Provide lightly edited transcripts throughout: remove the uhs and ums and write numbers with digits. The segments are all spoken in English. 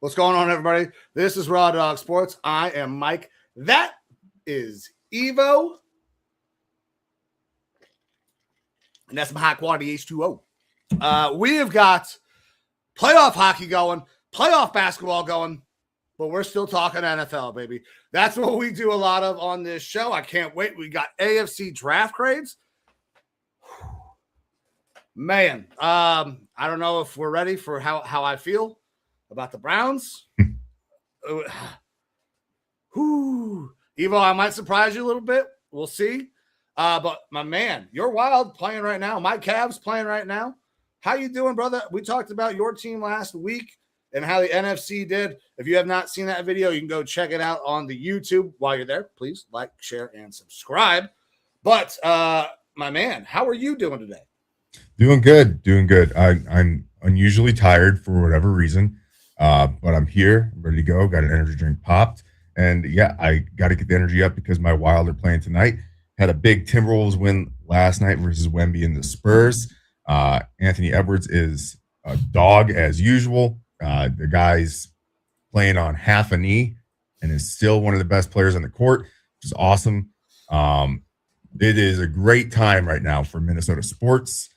What's going on, everybody? This is Raw Dawg Sports. I am Mike. That is Evo. And that's my high quality H2O. We have got playoff hockey going, playoff basketball going, but we're still talking NFL, baby. That's what we do a lot of on this show. I can't wait. We got AFC Draft Grades. Man, I don't know if we're ready for how I feel about the Browns. Evo, I might surprise you a little bit. We'll see. But my man, you're Wild playing right now. My Cavs playing right now. How you doing, brother? We talked about your team last week and how the NFC did. If you have not seen that video, you can go check it out on the YouTube. While you're there, please like, share, and subscribe. But my man, how are you doing today? Doing good. I'm unusually tired for whatever reason. But I'm here, I'm ready to go. Got an energy drink popped. And yeah, I got to get the energy up because my Wild are playing tonight. Had a big Timberwolves win last night versus Wemby and the Spurs. Anthony Edwards is a dog as usual. The guy's playing on half a knee and is still one of the best players on the court, which is awesome. It is a great time right now for Minnesota sports.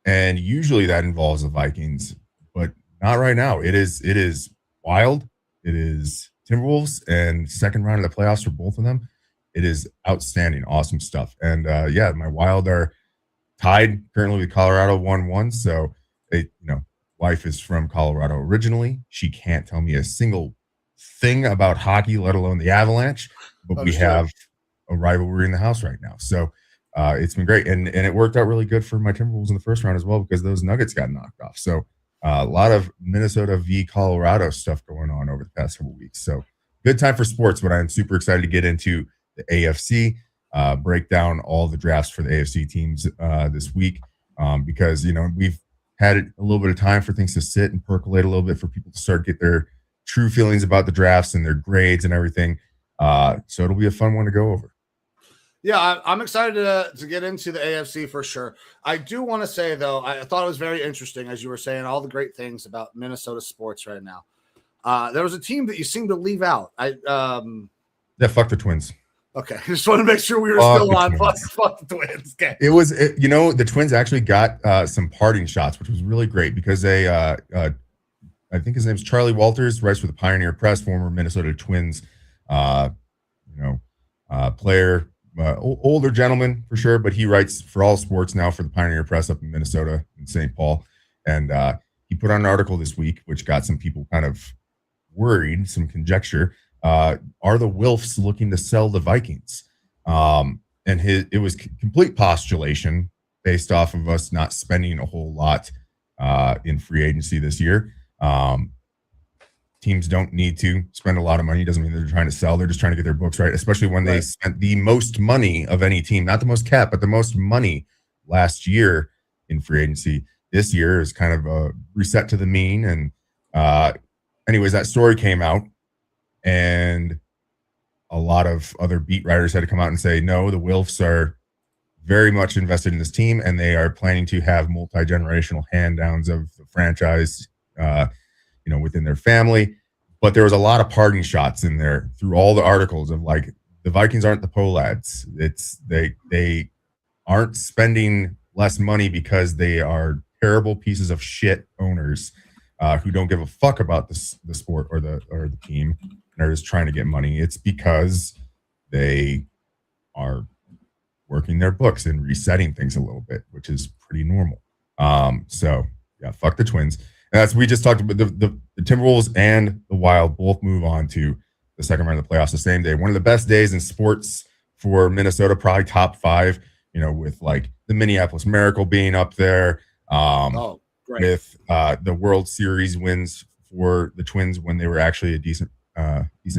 And usually that involves the Vikings, but not right now. It is Wild. It is Timberwolves and second round of the playoffs for both of them. It is outstanding, awesome stuff. And yeah, my Wild are tied currently with Colorado 1-1. So wife is from Colorado originally. She can't tell me a single thing about hockey, let alone the Avalanche. But we have a rivalry in the house right now. So it's been great. And it worked out really good for my Timberwolves in the first round as well because those Nuggets got knocked off. So a lot of Minnesota v. Colorado stuff going on over the past couple of weeks. So good time for sports, but I'm super excited to get into the AFC, break down all the drafts for the AFC teams this week because, we've had a little bit of time for things to sit and percolate a little bit for people to start get their true feelings about the drafts and their grades and everything. So it'll be a fun one to go over. Yeah, I'm excited to get into the AFC for sure. I do want to say, though, I thought it was very interesting, as you were saying, all the great things about Minnesota sports right now. There was a team that you seem to leave out. Yeah, fuck the Twins. Okay, just want to make sure we were still on. Fuck the Twins. Okay. It was, the Twins actually got some parting shots, which was really great because they, I think his name's Charlie Walters, writes for the Pioneer Press, former Minnesota Twins, player. Older gentleman for sure, but he writes for all sports now for the Pioneer Press up in Minnesota in St. Paul. And he put on an article this week, which got some people kind of worried, some conjecture. Are the Wilfs looking to sell the Vikings? And it was complete postulation based off of us not spending a whole lot in free agency this year. Teams don't need to spend a lot of money. It doesn't mean they're trying to sell. They're just trying to get their books right, especially when they spent the most money of any team, not the most cap, but the most money last year in free agency. This year is kind of a reset to the mean. And anyways, that story came out and a lot of other beat writers had to come out and say, no, the Wilfs are very much invested in this team and they are planning to have multi-generational hand-downs of the franchise within their family. But there was a lot of parting shots in there through all the articles of like, the Vikings aren't the Polads. It's they aren't spending less money because they are terrible pieces of shit owners who don't give a fuck about the sport or the team and are just trying to get money. It's because they are working their books and resetting things a little bit, which is pretty normal. So yeah, fuck the Twins. And as we just talked about, the Timberwolves and the Wild both move on to the second round of the playoffs the same day. One of the best days in sports for Minnesota, probably top 5, with like the Minneapolis Miracle being up there. Great. With the World Series wins for the Twins when they were actually a decent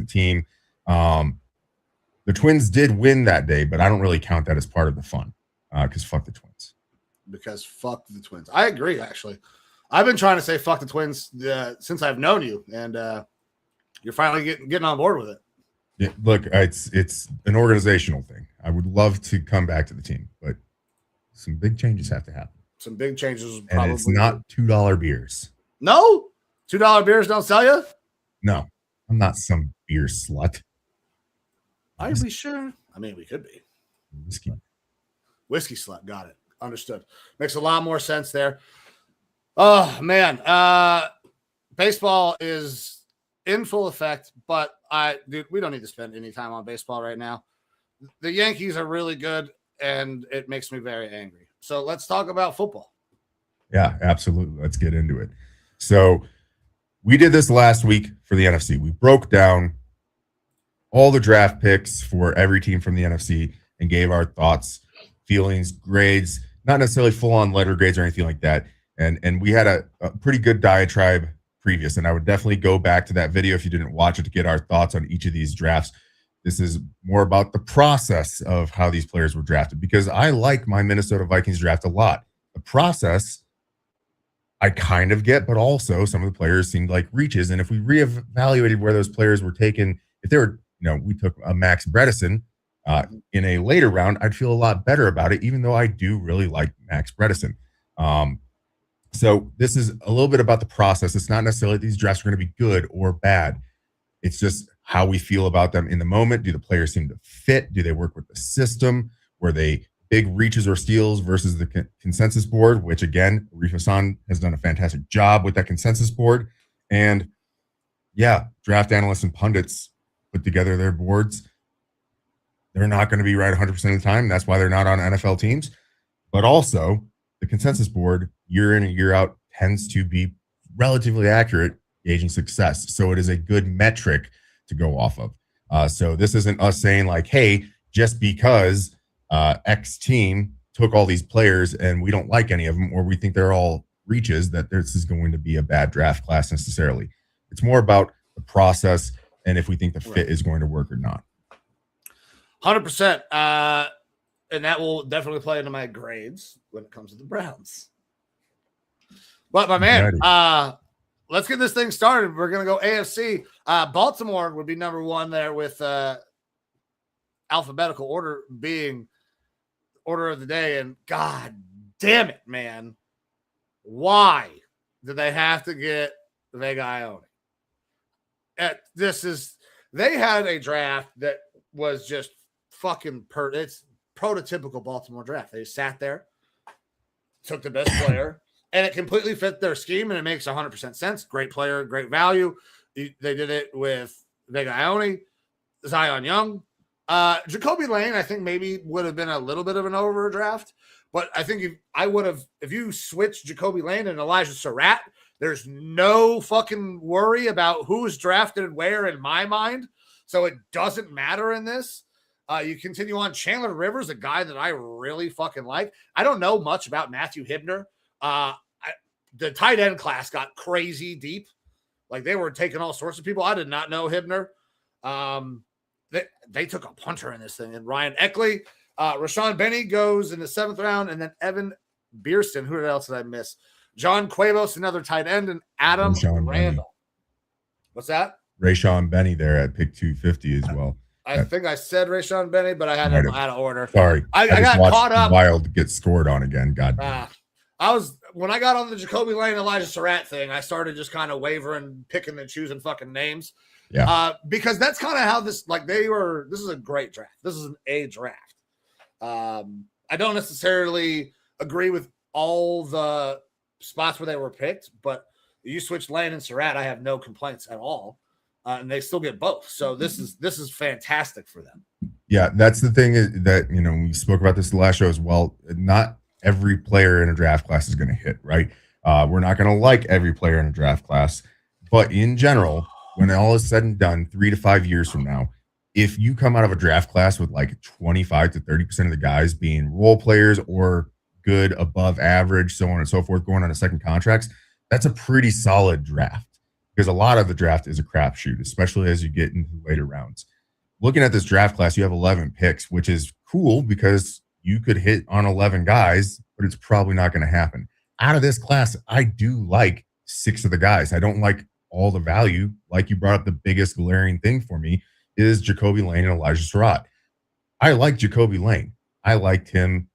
team. The Twins did win that day, but I don't really count that as part of the fun because fuck the Twins. Because fuck the Twins. I agree, actually. I've been trying to say fuck the Twins since I've known you, and you're finally getting on board with it. Yeah, look, it's an organizational thing. I would love to come back to the team, but some big changes have to happen. Some big changes. And probably it's not $2 beers. No? $2 beers don't sell you? No, I'm not some beer slut. Are we sure? I mean, we could be. Whiskey slut. Got it. Understood. Makes a lot more sense there. Oh, man. Baseball is in full effect, but dude, we don't need to spend any time on baseball right now. The Yankees are really good, and it makes me very angry. So let's talk about football. Yeah, absolutely. Let's get into it. So we did this last week for the NFC. We broke down all the draft picks for every team from the NFC and gave our thoughts, feelings, grades, not necessarily full-on letter grades or anything like that. And we had a pretty good diatribe previous, and I would definitely go back to that video if you didn't watch it to get our thoughts on each of these drafts. This is more about the process of how these players were drafted, because I like my Minnesota Vikings draft a lot. The process I kind of get, but also some of the players seemed like reaches. And if we reevaluated where those players were taken, if they were, we took a Max Bredesen in a later round, I'd feel a lot better about it, even though I do really like Max Bredesen. So this is a little bit about the process. It's not necessarily these drafts are going to be good or bad. It's just how we feel about them in the moment. Do the players seem to fit? Do they work with the system? Were they big reaches or steals versus the consensus board, which again, Arif Hassan has done a fantastic job with that consensus board. And yeah, draft analysts and pundits put together their boards. They're not going to be right 100% of the time. That's why they're not on NFL teams. But also, the consensus board, year in and year out, tends to be relatively accurate gauging success. So it is a good metric to go off of. So this isn't us saying like, hey, just because X team took all these players and we don't like any of them, or we think they're all reaches, that this is going to be a bad draft class necessarily. It's more about the process and if we think the fit is going to work or not. 100%. And that will definitely play into my grades when it comes to the Browns. But my man, let's get this thing started. We're going to go AFC. Baltimore would be number 1 there with alphabetical order being order of the day. And God damn it, man. Why did they have to get Vega Ione? They had a draft that was just fucking it's prototypical Baltimore draft. They sat there, took the best player, and it completely fit their scheme, and it makes 100% sense. Great player, great value. They did it with Vega Ione, Zion Young. Jacoby Lane, I think maybe would have been a little bit of an overdraft, but I think if you switch Jacoby Lane and Elijah Surratt, there's no fucking worry about who's drafted where in my mind. So it doesn't matter in this. You continue on. Chandler Rivers, a guy that I really fucking like. I don't know much about Matthew Hibner. The tight end class got crazy deep. Like they were taking all sorts of people. I did not know Hibner. They took a punter in this thing. And Ryan Eckley, Rashawn Benny goes in the 7th round. And then Evan Beerston. Who else did I miss? John Cuevas, another tight end. And Adam Randall. Benny. What's that? Rashawn Benny there at pick 250 as well. I think I said Rashawn Benny, but I had him out of order. Sorry. I got caught up. Wild get scored on again. God damn. When I got on the Jacoby Lane, Elijah Surratt thing, I started just kind of wavering, picking and choosing fucking names. Yeah. Because that's kind of how this is a great draft. This is an A draft. I don't necessarily agree with all the spots where they were picked, but you switch Lane and Surratt, I have no complaints at all. And they still get both. So this is fantastic for them. Yeah, that's the thing that, we spoke about this the last show as well. Not every player in a draft class is going to hit, right? We're not going to like every player in a draft class, but in general, when all is said and done, 3 to 5 years from now, if you come out of a draft class with like 25 to 30% of the guys being role players or good above average, so on and so forth, going on to second contracts, that's a pretty solid draft because a lot of the draft is a crapshoot, especially as you get into the later rounds. Looking at this draft class, you have 11 picks, which is cool because you could hit on 11 guys, but it's probably not going to happen. Out of this class, I do like 6 of the guys. I don't like all the value. Like you brought up, the biggest glaring thing for me is Jacoby Lane and Elijah Surratt. I like Jacoby Lane. I liked him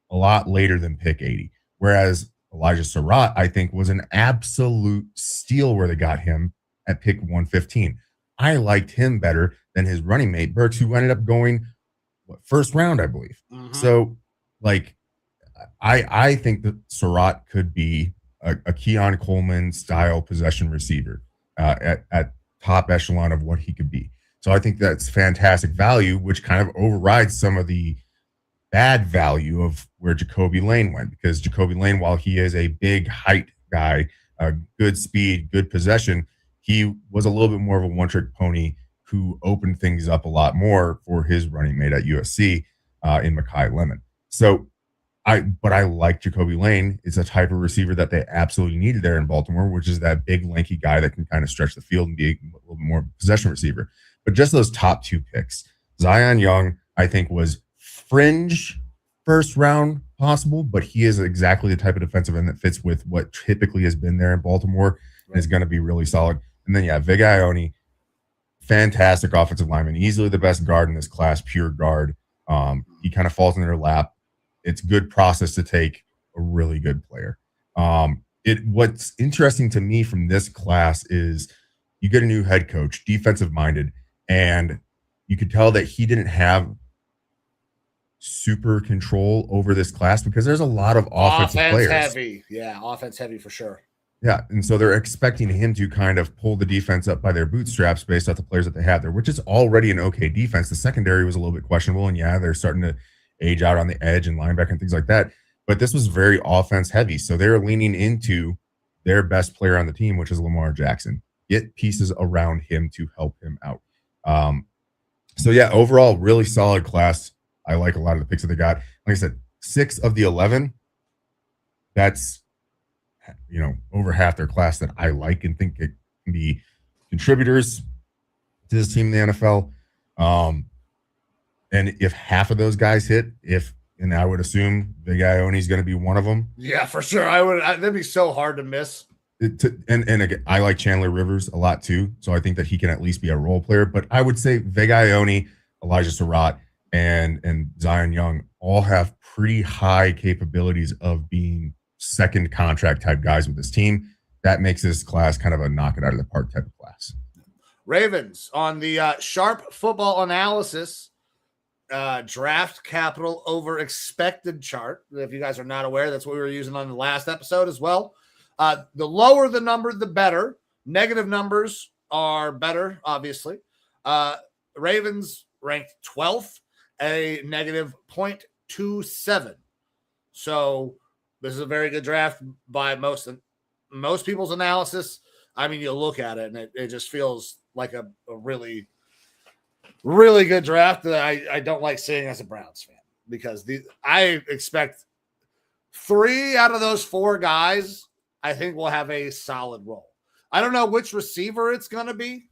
a lot later than pick 80. Whereas Elijah Surratt, I think, was an absolute steal where they got him at pick 115. I liked him better than his running mate, Burks, who ended up going first round, I believe. Mm-hmm. So, like, I think that Surratt could be a Keon Coleman style possession receiver at top echelon of what he could be. So I think that's fantastic value, which kind of overrides some of the bad value of where Jacoby Lane went, because Jacoby Lane, while he is a big height guy, good speed, good possession, he was a little bit more of a one-trick pony who opened things up a lot more for his running mate at USC in Makai Lemon. So I like Jacoby Lane. It's a type of receiver that they absolutely needed there in Baltimore, which is that big, lanky guy that can kind of stretch the field and be a little bit more possession receiver. But just those top 2 picks, Zion Young, I think, was fringe first round possible, but he is exactly the type of defensive end that fits with what typically has been there in Baltimore and is going to be really solid. And then, Vig Ione, fantastic offensive lineman, easily the best guard in this class, pure guard. He kind of falls in their lap. It's good process to take a really good player. What's interesting to me from this class is you get a new head coach, defensive minded, and you could tell that he didn't have super control over this class because there's a lot of offensive players. Heavy. Yeah, offense heavy for sure. Yeah, and so they're expecting him to kind of pull the defense up by their bootstraps based off the players that they have there, which is already an okay defense. The secondary was a little bit questionable, and they're starting to age out on the edge and linebacker and things like that. But this was very offense heavy, so they're leaning into their best player on the team, which is Lamar Jackson. Get pieces around him to help him out. Overall, really solid class. I like a lot of the picks that they got. Like I said, 6 of the 11, that's, over half their class that I like and think it can be contributors to this team in the NFL. And if half of those guys hit, and I would assume Big Ione is going to be one of them. Yeah, for sure. That'd be so hard to miss. And again, I like Chandler Rivers a lot too, so I think that he can at least be a role player. But I would say Big Ione, Elijah Surratt, and Zion Young all have pretty high capabilities of being second contract type guys with this team. That makes this class kind of a knock it out of the park type of class. Ravens on the Sharp Football Analysis draft capital over expected chart. If you guys are not aware, that's what we were using on the last episode as well. The lower the number, the better. Negative numbers are better, obviously. Ravens ranked 12th, a negative 0.27. So this is a very good draft by most people's analysis. I mean, you look at it and it just feels like a really, really good draft that I don't like seeing as a Browns fan, because I expect 3 out of those 4 guys I think will have a solid role. I don't know which receiver it's going to be.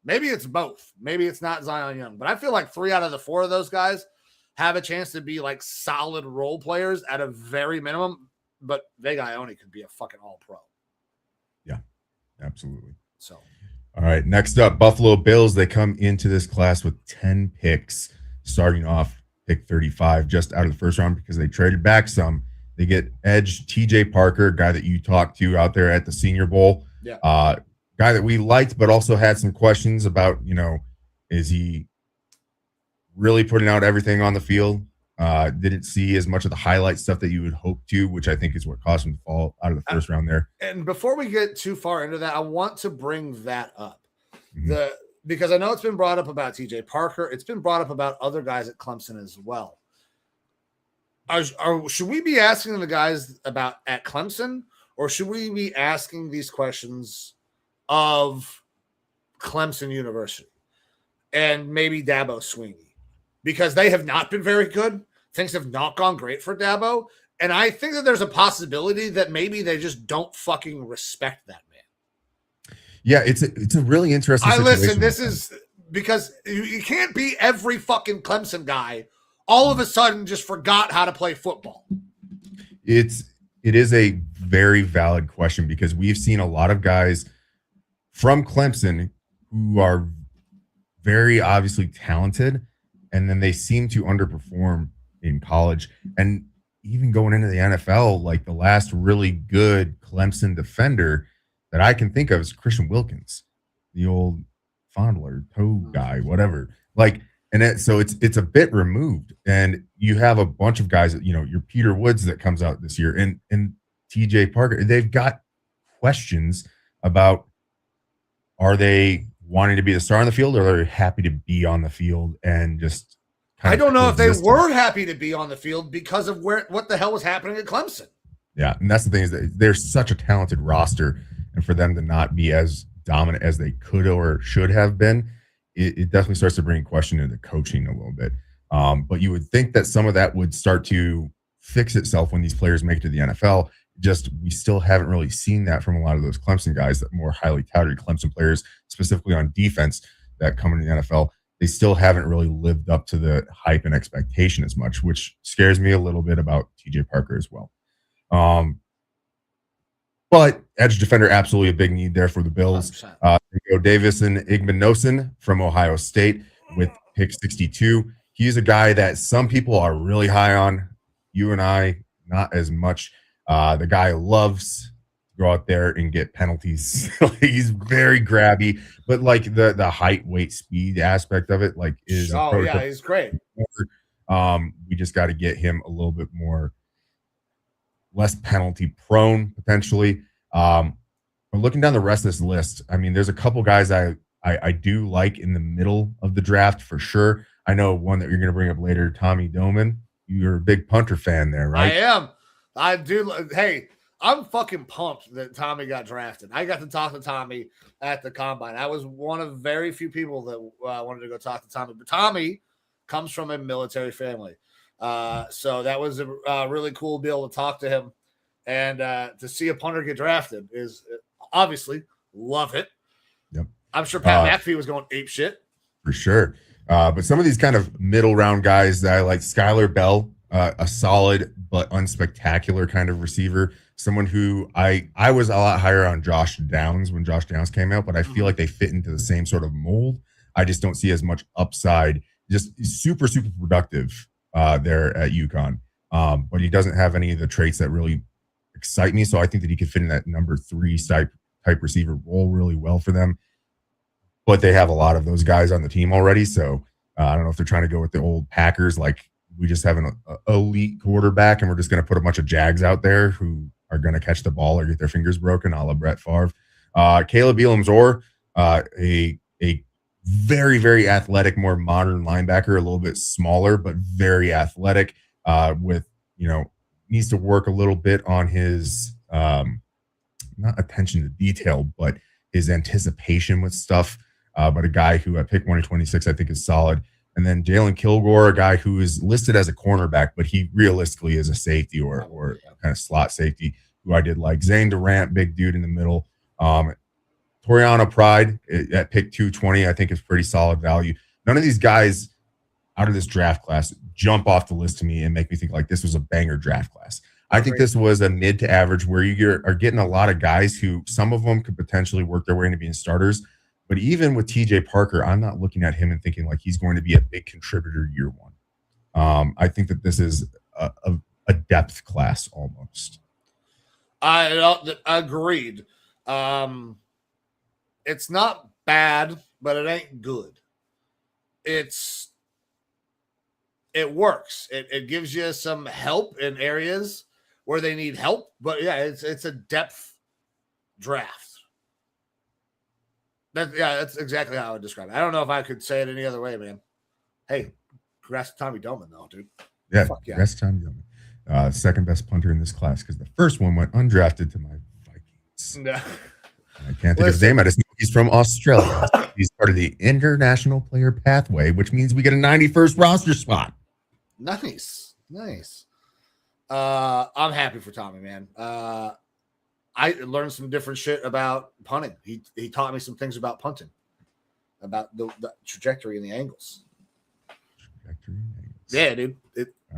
Maybe it's both. Maybe it's not Zion Young, but I feel like 3 out of the 4 of those guys have a chance to be like solid role players at a very minimum. But Big Ione could be a fucking all-pro. Yeah, absolutely. So, all right, next up, Buffalo Bills. They come into this class with 10 picks, starting off pick 35, just out of the first round because they traded back some. They get edge TJ Parker, guy that you talked to out there at the Senior Bowl. Yeah. Guy that we liked, but also had some questions about, is he really putting out everything on the field? Didn't see as much of the highlight stuff that you would hope to, which I think is what caused him to fall out of the first round there. And before we get too far into that, I want to bring that up. Mm-hmm. Because I know it's been brought up about TJ Parker. It's been brought up about other guys at Clemson as well. Should we be asking the guys about at Clemson, or should we be asking these questions of Clemson University and maybe Dabo Swinney, because they have not been very good. Things have not gone great for Dabo. And I think that there's a possibility that maybe they just don't fucking respect that man. Yeah, it's a really interesting situation. Listen, this is because you can't be every fucking Clemson guy all of a sudden just forgot how to play football. It is a very valid question, because we've seen a lot of guys from Clemson who are very obviously talented, and then they seem to underperform in college. And even going into the NFL, like the last really good Clemson defender that I can think of is Christian Wilkins, the old fondler, toe guy, whatever. Like, and so it's a bit removed. And you have a bunch of guys that, your Peter Woods that comes out this year, and TJ Parker. They've got questions about, are they wanting to be the star on the field, or are they happy to be on the field and just I don't know if they were happy to be on the field because of what the hell was happening at Clemson. Yeah, and that's the thing, is that they're such a talented roster, and for them to not be as dominant as they could or should have been, it definitely starts to bring question into coaching a little bit. But you would think that some of that would start to fix itself when these players make it to the NFL. Just we still haven't really seen that from a lot of those Clemson guys, that more highly touted Clemson players, specifically on defense, that come into the NFL. They still haven't really lived up to the hype and expectation as much, which scares me a little bit about TJ Parker as well. But edge defender, absolutely a big need there for the Bills. Davison Igbinosun from Ohio State with pick 62. He's a guy that some people are really high on. You and I, not as much. The guy loves to go out there and get penalties. He's very grabby, but like the height, weight, speed aspect of it, like is yeah, he's great. We just got to get him a little bit more less penalty prone potentially. But looking down the rest of this list, I mean, there's a couple guys I do like in the middle of the draft for sure. I know one that you're going to bring up later, Tommy Doman. You're a big punter fan there, right? I am. I do. Hey, I'm fucking pumped that Tommy got drafted. I got to talk to Tommy at the combine. I was one of very few people that wanted to go talk to Tommy, but Tommy comes from a military family. So that was a really cool to be able to talk to him, and to see a punter get drafted is obviously love it. Yep. I'm sure Pat McAfee was going ape shit. For sure. But some of these kind of middle round guys that I like, Skylar Bell, a solid but unspectacular kind of receiver. Someone who I was a lot higher on Josh Downs when Josh Downs came out, but I feel like they fit into the same sort of mold. I just don't see as much upside. Just super, super productive there at UConn. But he doesn't have any of the traits that really excite me. So I think that he could fit in that number 3 type receiver role really well for them. But they have a lot of those guys on the team already. So I don't know if they're trying to go with the old Packers, like we just have an elite quarterback and we're just going to put a bunch of Jags out there who are going to catch the ball or get their fingers broken, a la Brett Favre. Caleb Elam-Zor, a very, very athletic, more modern linebacker, a little bit smaller, but very athletic, with, needs to work a little bit on his, not attention to detail, but his anticipation with stuff. But a guy who at pick 126, I think is solid. And then Jalen Kilgore, a guy who is listed as a cornerback, but he realistically is a safety or kind of slot safety, who I did like. Zane Durant, big dude in the middle. Toriano Pride at pick 220, I think is pretty solid value. None of these guys out of this draft class jump off the list to me and make me think like this was a banger draft class. I think this was a mid to average where you are getting a lot of guys who some of them could potentially work their way into being starters. But even with TJ Parker, I'm not looking at him and thinking like he's going to be a big contributor year one. I think that this is a depth class almost. I agreed. It's not bad, but it ain't good. It works. It gives you some help in areas where they need help. But yeah, it's a depth draft. That's exactly how I would describe it. I don't know if I could say it any other way, man. Hey, congrats to Tommy Doman, though, dude. Yeah, congrats to Tommy Doman. Second best punter in this class because the first one went undrafted to my Vikings. No. I can't think of his name. I just know he's from Australia. He's part of the international player pathway, which means we get a 91st roster spot. Nice. I'm happy for Tommy, man. I learned some different shit about punting. He taught me some things about punting, about the trajectory and the angles. Yeah, dude.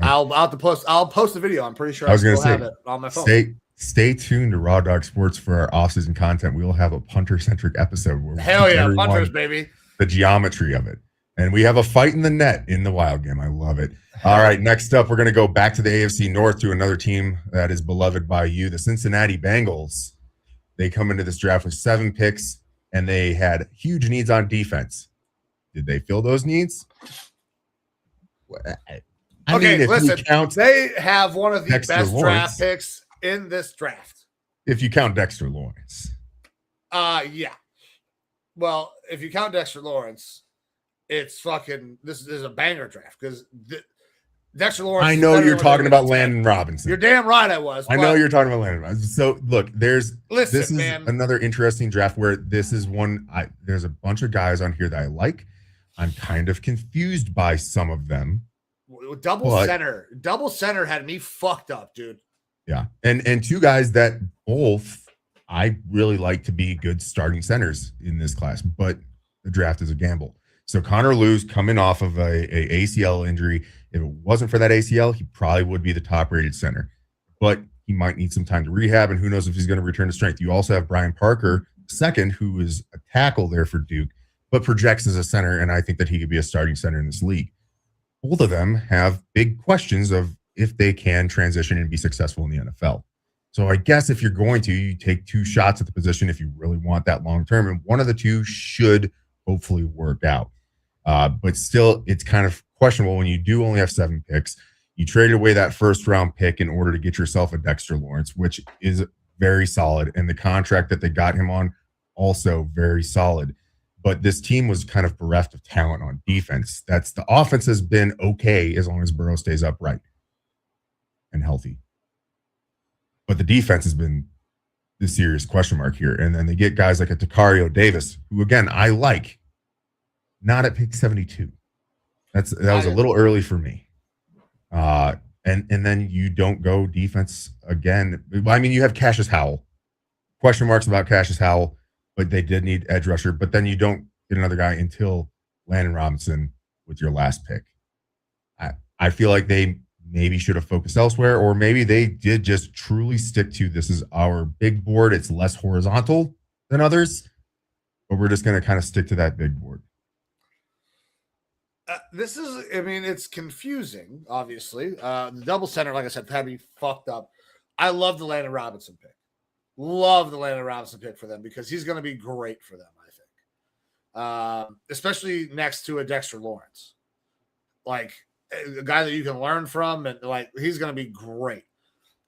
I'll post the video. I'm pretty sure I was going to have it on my phone. Stay tuned to Raw Dawg Sports for our off-season content. We will have a punter-centric episode where hell yeah, punters, baby. The geometry of it. And we have a fight in the net in the wild game. I love it. All right, next up, we're going to go back to the AFC North to another team that is beloved by you, the Cincinnati Bengals. They come into this draft with 7 picks, and they had huge needs on defense. Did they fill those needs? Listen, they have one of the Dexter best Lawrence. draft picks in this draft. If you count Dexter Lawrence. Yeah. Well, if you count Dexter Lawrence, it's fucking, this is a banger draft because Dexter Lawrence. I know you're talking about Landon Robinson. You're damn right I was. I know you're talking about Landon Robinson. So look, this is man. Another interesting draft where this is one, there's a bunch of guys on here that I like. I'm kind of confused by some of them. Double center had me fucked up, dude. Yeah. And 2 guys that both I really like to be good starting centers in this class, but the draft is a gamble. So Connor Lewis coming off of a ACL injury. If it wasn't for that ACL, he probably would be the top rated center, but he might need some time to rehab. And who knows if he's going to return to strength. You also have Brian Parker, second, who is a tackle there for Duke, but projects as a center. And I think that he could be a starting center in this league. Both of them have big questions of if they can transition and be successful in the NFL. So I guess if you're going to, you take 2 shots at the position if you really want that long term, and one of the 2 should hopefully work out. But still, it's kind of questionable when you do only have 7 picks. You traded away that first-round pick in order to get yourself a Dexter Lawrence, which is very solid, and the contract that they got him on also very solid. But this team was kind of bereft of talent on defense. The offense has been okay as long as Burrow stays upright and healthy. But the defense has been the serious question mark here. And then they get guys like a Takario Davis, who, again, I like. Not at pick 72. That was a little early for me. And then you don't go defense again. I mean, you have Cassius Howell. Question marks about Cassius Howell, but they did need edge rusher. But then you don't get another guy until Landon Robinson with your last pick. I feel like they maybe should have focused elsewhere, or maybe they did just truly stick to this is our big board. It's less horizontal than others, but we're just going to kind of stick to that big board. It's confusing, obviously. The double center, like I said, had me fucked up. I love the Landon Robinson pick. Love the Landon Robinson pick for them because he's going to be great for them, I think. Especially next to a Dexter Lawrence. Like, a guy that you can learn from, and like he's going to be great.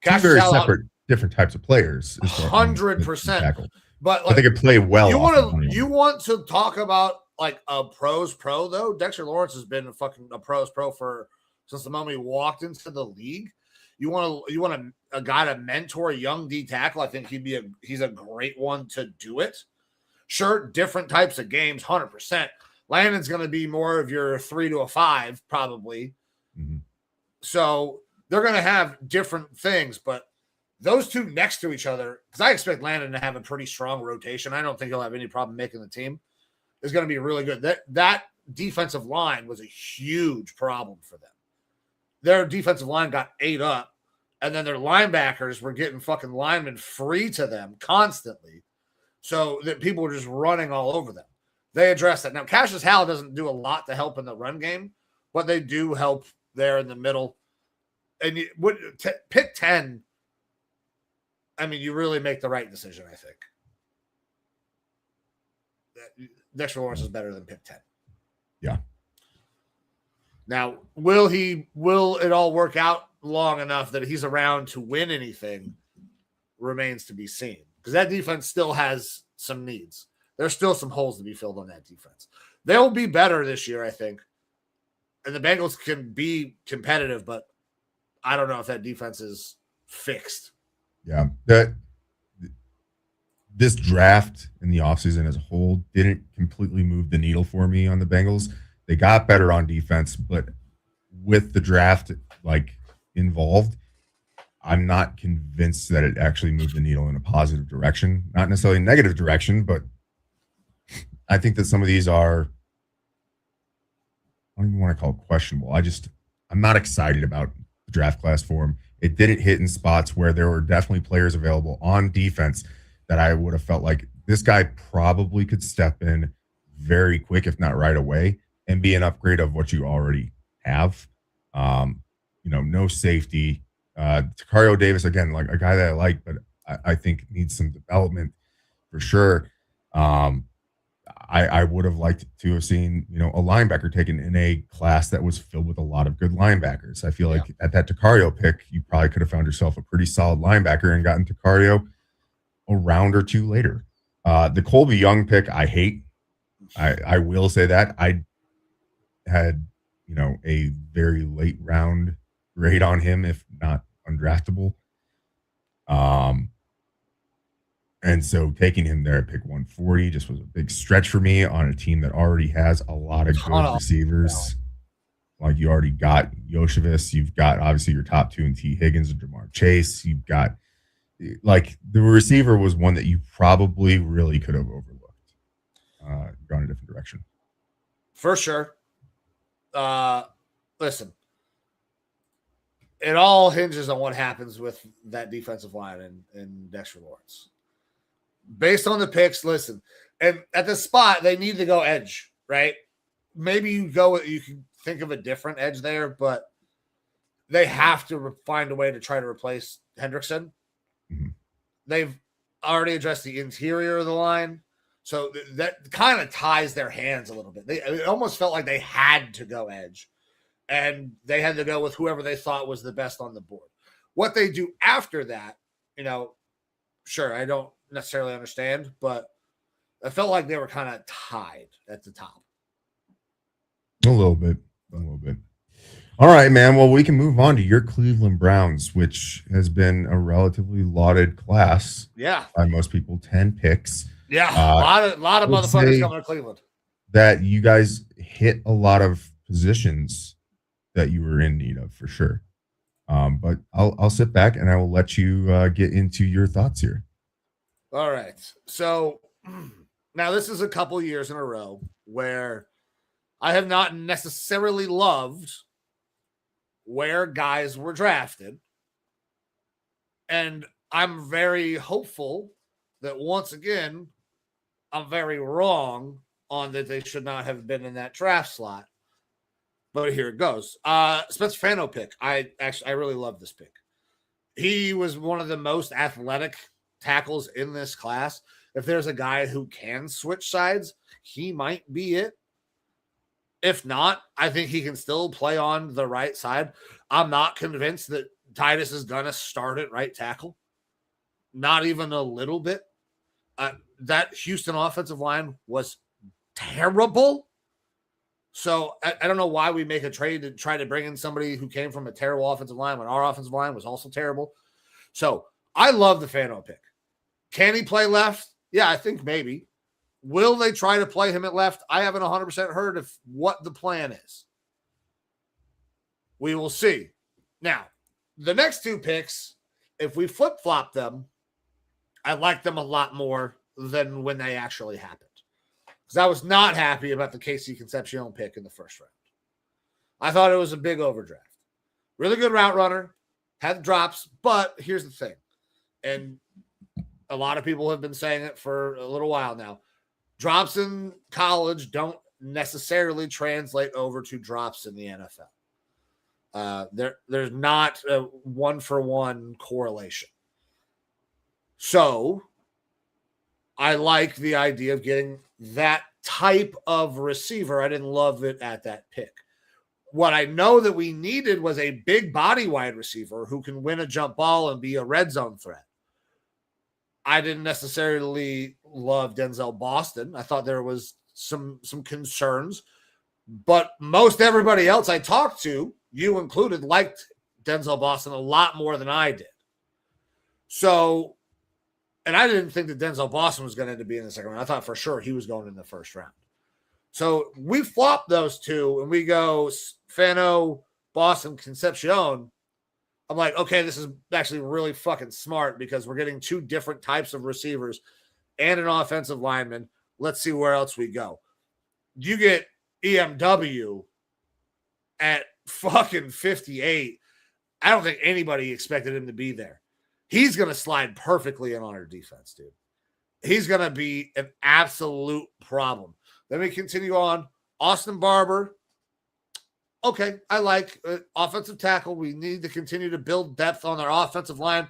Two very separate, different types of players. 100%. But like, they could play well. You want to talk about like a pro's pro though? Dexter Lawrence has been a pro's pro since the moment he walked into the league. You want a guy to mentor a young D tackle. I think he's a great one to do it. Sure, different types of games, 100%. Landon's going to be more of your 3 to a 5, probably. Mm-hmm. So they're going to have different things, but those 2 next to each other, because I expect Landon to have a pretty strong rotation. I don't think he'll have any problem making the team. Is going to be really good. That defensive line was a huge problem for them. Their defensive line got ate up, and then their linebackers were getting fucking linemen free to them constantly, so that people were just running all over them. They addressed that. Now, Cassius Howell doesn't do a lot to help in the run game, but they do help there in the middle. And pick 10, I mean, you really make the right decision, I think. Dexter Lawrence is better than pick 10. Yeah. Now, will it all work out long enough that he's around to win anything remains to be seen. Because that defense still has some needs. There's still some holes to be filled on that defense. They'll be better this year, I think. And the Bengals can be competitive, but I don't know if that defense is fixed. Yeah. this draft in the offseason as a whole didn't completely move the needle for me on the Bengals. They got better on defense, but with the draft like involved, I'm not convinced that it actually moved the needle in a positive direction. Not necessarily a negative direction, but I think that some of these are, I don't even want to call it questionable. I'm not excited about the draft class for him. It didn't hit in spots where there were definitely players available on defense that I would have felt like this guy probably could step in very quick, if not right away, and be an upgrade of what you already have. No safety. Tacario Davis, again, like a guy that I like, but I think needs some development for sure. I would have liked to have seen, a linebacker taken in a class that was filled with a lot of good linebackers. I feel like at that Tacario pick, you probably could have found yourself a pretty solid linebacker and gotten Tacario a round or two later. The Colby Young pick, I hate. I will say that. I had, a very late round grade on him, if not undraftable. And so taking him there at pick 140 just was a big stretch for me on a team that already has a lot of good receivers. Like you already got Yoshevich. You've got obviously your top two in T. Higgins and Jamar Chase. You've got like the receiver was one that you probably really could have overlooked. Gone a different direction. For sure. Listen, it all hinges on what happens with that defensive line and Dexter Lawrence. Based on the picks, listen, and at the spot, they need to go edge, right? Maybe you can think of a different edge there, but they have to find a way to try to replace Hendrickson. Mm-hmm. They've already addressed the interior of the line, so that kind of ties their hands a little bit. It almost felt like they had to go edge, and they had to go with whoever they thought was the best on the board. What they do after that, sure, I don't necessarily understand, but I felt like they were kind of tied at the top. A little bit. All right, man. Well, we can move on to your Cleveland Browns, which has been a relatively lauded class. Yeah. By most people, 10 picks. Yeah. A lot of motherfuckers coming to Cleveland. That you guys hit a lot of positions that you were in need of for sure. But I'll sit back and I will let you get into your thoughts here. All right. So now this is a couple years in a row where I have not necessarily loved where guys were drafted. And I'm very hopeful that once again, I'm very wrong on that they should not have been in that draft slot. But here it goes. Spencer Fano pick. I really love this pick. He was one of the most athletic tackles in this class. If there's a guy who can switch sides, he might be it. If not, I think he can still play on the right side. I'm not convinced that Titus is going to start at right tackle. Not even a little bit. That Houston offensive line was terrible. So I don't know why we make a trade to try to bring in somebody who came from a terrible offensive line when our offensive line was also terrible. So I love the Fano pick. Can he play left? Yeah, I think maybe. Will they try to play him at left? I haven't 100% heard of what the plan is. We will see. Now, the next two picks, if we flip-flop them, I like them a lot more than when they actually happened. Because I was not happy about the KC Concepcion pick in the first round. I thought it was a big overdraft. Really good route runner, had drops, but here's the thing. And a lot of people have been saying it for a little while now. Drops in college don't necessarily translate over to drops in the NFL. There's not a one-for-one correlation. So I like the idea of getting that type of receiver. I didn't love it at that pick. What I know that we needed was a big body wide receiver who can win a jump ball and be a red zone threat. I didn't necessarily love Denzel Boston. I thought there was some concerns, but most everybody else I talked to, you included, liked Denzel Boston a lot more than I did. So And I didn't think that Denzel Boston was going to end up being in the second round. I thought for sure he was going in the first round. So we flop those two and we go Fano, Boston, Concepcion. I'm like, okay, this is actually really fucking smart because we're getting two different types of receivers and an offensive lineman. Let's see where else we go. You get EMW at fucking 58. I don't think anybody expected him to be there. He's going to slide perfectly in on our defense, dude. He's going to be an absolute problem. Then we continue on. Austin Barber. Okay, I like offensive tackle. We need to continue to build depth on our offensive line.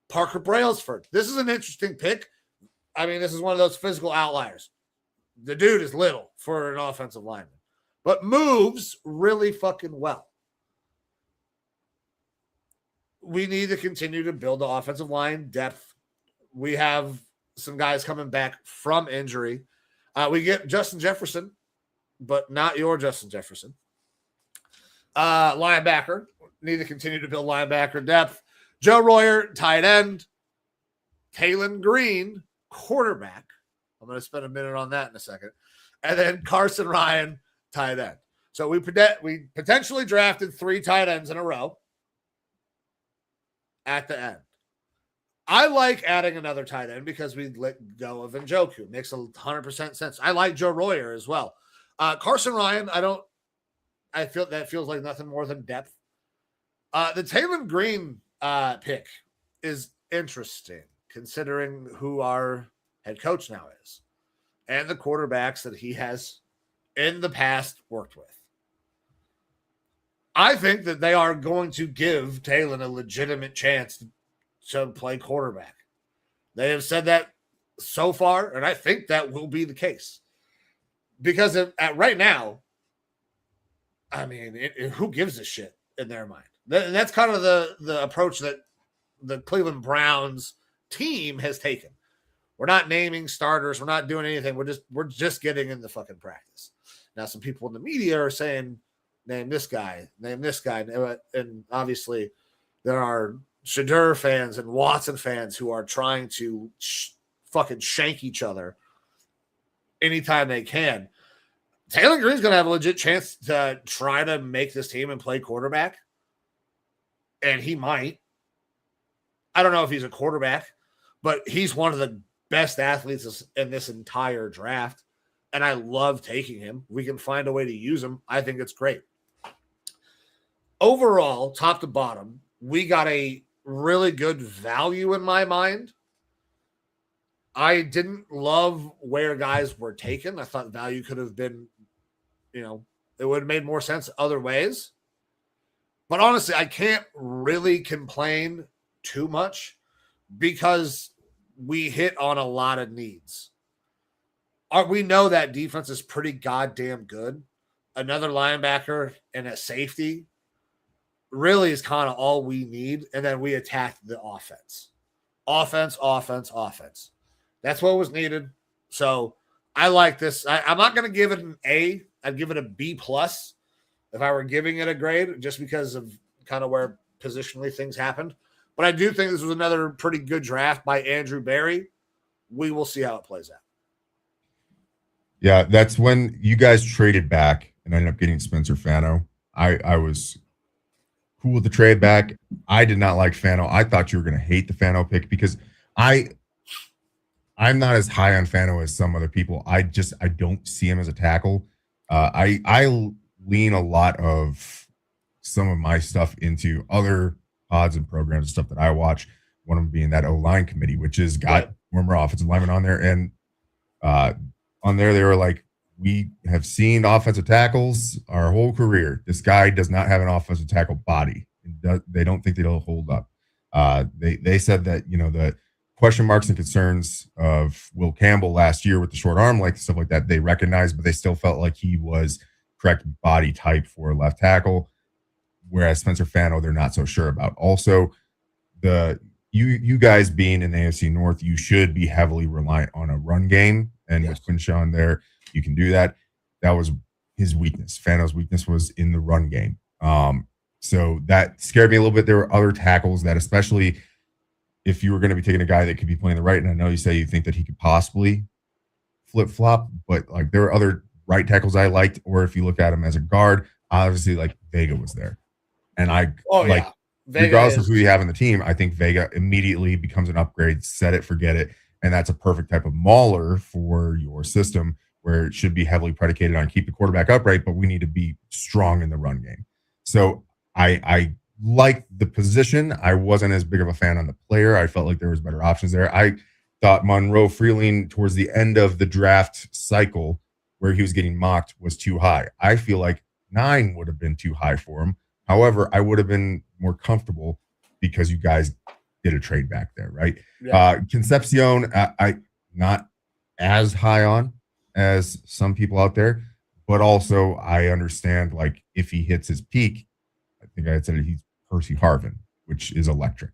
Parker Brailsford. This is an interesting pick. I mean, this is one of those physical outliers. The dude is little for an offensive lineman, but moves really fucking well. We need to continue to build the offensive line depth. We have some guys coming back from injury. We get Justin Jefferson, but not your Justin Jefferson. Linebacker. Need to continue to build linebacker depth. Joe Royer, tight end. Taylon Green, quarterback. I'm going to spend a minute on that in a second. And then Carson Ryan, tight end. So we potentially drafted 3 tight ends in a row at the end. I like adding another tight end because we let go of Njoku. Makes 100% sense. I like Joe Royer as well. Carson Ryan, I feel that feels like nothing more than depth. The Taylon Green pick is interesting considering who our head coach now is and the quarterbacks that he has in the past worked with. I think that they are going to give Taylon a legitimate chance to play quarterback. They have said that so far, and I think that will be the case. Because at right now, I mean, who gives a shit in their mind? And that's kind of the approach that the Cleveland Browns team has taken. We're not naming starters. We're not doing anything. We're just getting in the fucking practice. Now, some people in the media are saying, name this guy. And obviously there are Shadur fans and Watson fans who are trying to fucking shank each other anytime they can. Taylon Green's going to have a legit chance to try to make this team and play quarterback. And he might. I don't know if he's a quarterback, but he's one of the best athletes in this entire draft. And I love taking him. We can find a way to use him. I think it's great. Overall, top to bottom, we got a really good value in my mind. I didn't love where guys were taken. I thought value could have been, it would have made more sense other ways. But honestly, I can't really complain too much because we hit on a lot of needs. We know that defense is pretty goddamn good. Another linebacker and a safety really is kind of all we need. And then we attacked the offense. Offense. That's what was needed. So I like this. I'm not going to give it an A. I'd give it a B+ if I were giving it a grade, just because of kind of where positionally things happened. But I do think this was another pretty good draft by Andrew Berry. We will see how it plays out. Yeah, that's when you guys traded back and ended up getting Spencer Fano. I was cool with the trade back. I did not like Fano. I thought you were going to hate the Fano pick because I'm not as high on Fano as some other people. I don't see him as a tackle. I lean a lot of some of my stuff into other pods and programs and stuff that I watch. One of them being that O-line committee, which has got former offensive linemen on there. And on there, they were like, we have seen offensive tackles our whole career. This guy does not have an offensive tackle body. They don't think that he'll hold up. They said that, the question marks and concerns of Will Campbell last year with the short arm length, stuff like that, they recognized, but they still felt like he was correct body type for left tackle. Whereas Spencer Fano, they're not so sure about. Also, you guys being in the AFC North, you should be heavily reliant on a run game. And with Quinshawn there, you can do that. That was his weakness. Fano's weakness was in the run game. So that scared me a little bit. There were other tackles that, especially if you were going to be taking a guy that could be playing the right, and I know you say you think that he could possibly flip-flop, but like there are other right tackles I liked, or if you look at him as a guard, obviously like Vega was there. And regardless of who you have in the team, I think Vega immediately becomes an upgrade, set it, forget it. And that's a perfect type of mauler for your system where it should be heavily predicated on keep the quarterback upright, but we need to be strong in the run game. So I like the position. I wasn't as big of a fan on the player. I felt like there was better options there. I thought Monroe Freeling towards the end of the draft cycle where he was getting mocked was too high. I feel like 9 would have been too high for him. However, I would have been more comfortable because you guys did a trade back there, right? Yeah. Concepcion, I not as high on as some people out there, but also I understand like if he hits his peak, I think I had said he's Percy Harvin, which is electric.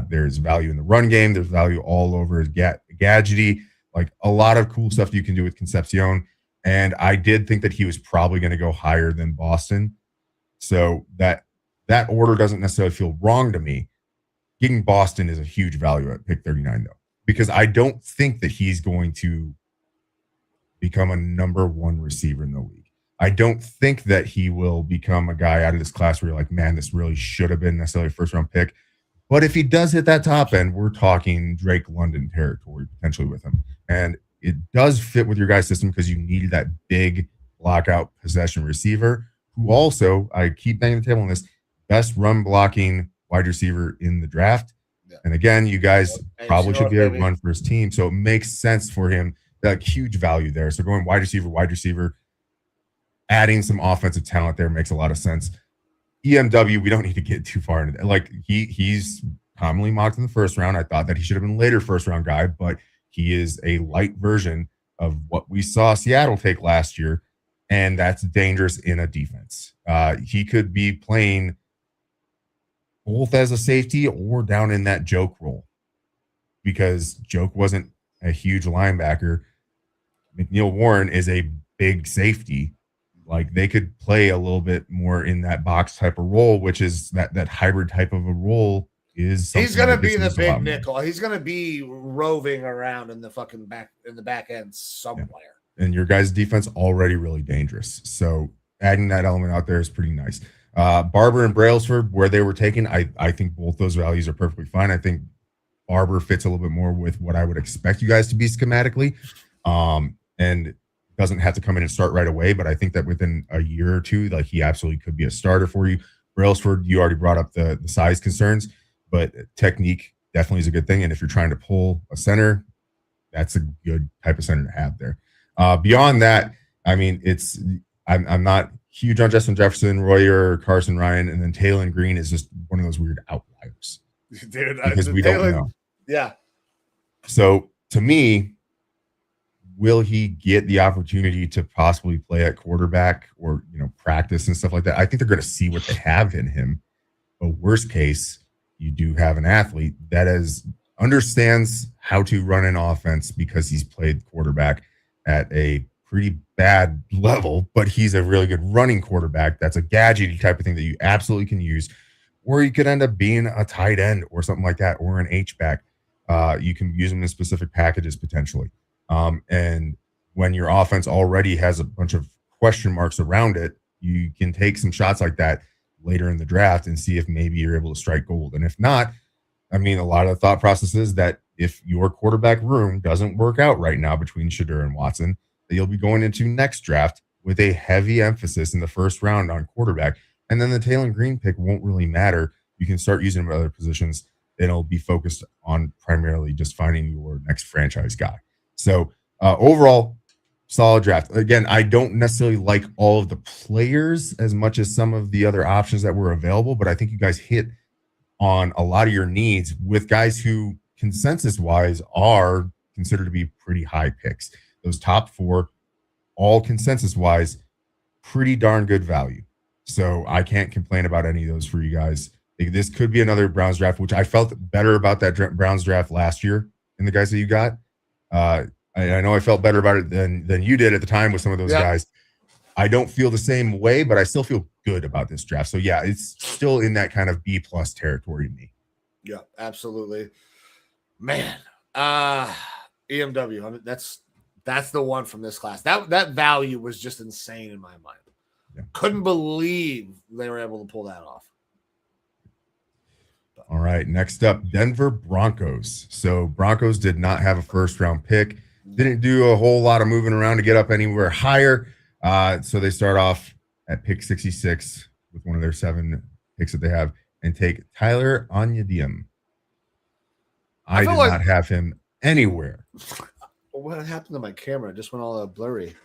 There's value in the run game. There's value all over his gadgety, like a lot of cool stuff you can do with Concepcion. And I did think that he was probably going to go higher than Boston. So that order doesn't necessarily feel wrong to me. Getting Boston is a huge value at pick 39, though, because I don't think that he's going to become a number 1 receiver in the league. I don't think that he will become a guy out of this class where you're like, man, this really should have been necessarily a first-round pick. But if he does hit that top end, we're talking Drake London territory potentially with him. And it does fit with your guys' system because you need that big lockout possession receiver who also, I keep banging the table on this, best run blocking wide receiver in the draft. Yeah. And again, you guys probably should be able to run for his team. So it makes sense for him, that huge value there. So going wide receiver, adding some offensive talent there makes a lot of sense. EMW, we don't need to get too far into that. Like he's commonly mocked in the first round. I thought that he should have been later first round guy, but he is a light version of what we saw Seattle take last year. And that's dangerous in a defense. He could be playing both as a safety or down in that joke role because Joke wasn't a huge linebacker. McNeil Warren is a big safety. Like they could play a little bit more in that box type of role, which is that hybrid type of a role is. He's going to be the big nickel. He's going to be roving around in the fucking back end somewhere. Yeah. And your guys' defense already really dangerous. So adding that element out there is pretty nice. Barber and Brailsford, where they were taken, I think both those values are perfectly fine. I think Barber fits a little bit more with what I would expect you guys to be schematically. And doesn't have to come in and start right away, but I think that within a year or two, like he absolutely could be a starter for you. Brailsford, you already brought up the size concerns, but technique definitely is a good thing. And if you're trying to pull a center, that's a good type of center to have there. Beyond that, I mean, I'm not huge on Justin Jefferson, Royer, Carson Ryan, and then Taylor Green is just one of those weird outliers. Dude, because we don't know. Yeah. So to me, will he get the opportunity to possibly play at quarterback or, practice and stuff like that? I think they're going to see what they have in him. But worst case, you do have an athlete that understands how to run an offense because he's played quarterback at a pretty bad level, but he's a really good running quarterback. That's a gadgety type of thing that you absolutely can use. Or you could end up being a tight end or something like that, or an H-back. You can use them in specific packages potentially. And when your offense already has a bunch of question marks around it, you can take some shots like that later in the draft and see if maybe you're able to strike gold. And if not, I mean, a lot of the thought process is that if your quarterback room doesn't work out right now between Shedeur and Watson, that you'll be going into next draft with a heavy emphasis in the first round on quarterback. And then the Taylor Green pick won't really matter. You can start using them at other positions. It'll be focused on primarily just finding your next franchise guy. So overall, solid draft. Again, I don't necessarily like all of the players as much as some of the other options that were available, but I think you guys hit on a lot of your needs with guys who consensus-wise are considered to be pretty high picks. Those top 4, all consensus-wise, pretty darn good value. So I can't complain about any of those for you guys. This could be another Browns draft, which I felt better about that Browns draft last year and the guys that you got. I know I felt better about it than you did at the time with some of those guys. I don't feel the same way, but I still feel good about this draft. So yeah, it's still in that kind of B+ territory to me. Yeah, absolutely. Man, EMW. I mean, that's the one from this class. That value was just insane in my mind. Yeah. Couldn't believe they were able to pull that off. All right, next up, Denver Broncos. So Broncos did not have a first-round pick. Didn't do a whole lot of moving around to get up anywhere higher. So they start off at pick 66 with one of their 7 picks that they have and take Tyler Onyedinma. I did not have him anywhere. What happened to my camera? It just went all blurry.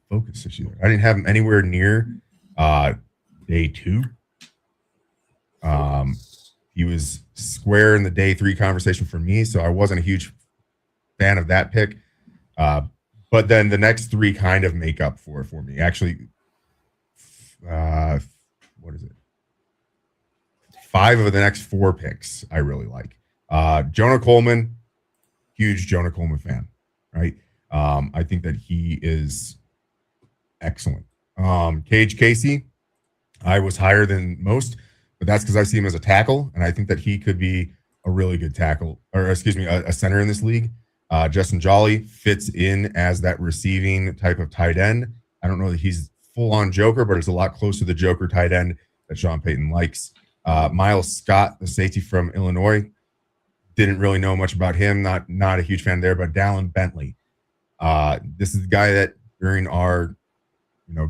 Focus issue. I didn't have him anywhere near day 2. He was square in the day 3 conversation for me, so I wasn't a huge fan of that pick. But then the next 3 kind of make up for it for me. Actually, what is it? 5 of the next 4 picks I really like. Jonah Coleman, huge Jonah Coleman fan, right? I think that he is excellent. Cage Casey, I was higher than most, but that's because I see him as a tackle, and I think that he could be a really good tackle, or excuse me, a center in this league. Justin Jolly fits in as that receiving type of tight end. I don't know that he's full-on Joker, but it's a lot closer to the Joker tight end that Sean Payton likes. Miles Scott, the safety from Illinois, didn't really know much about him. Not a huge fan there, but Dallin Bentley. This is the guy that during our,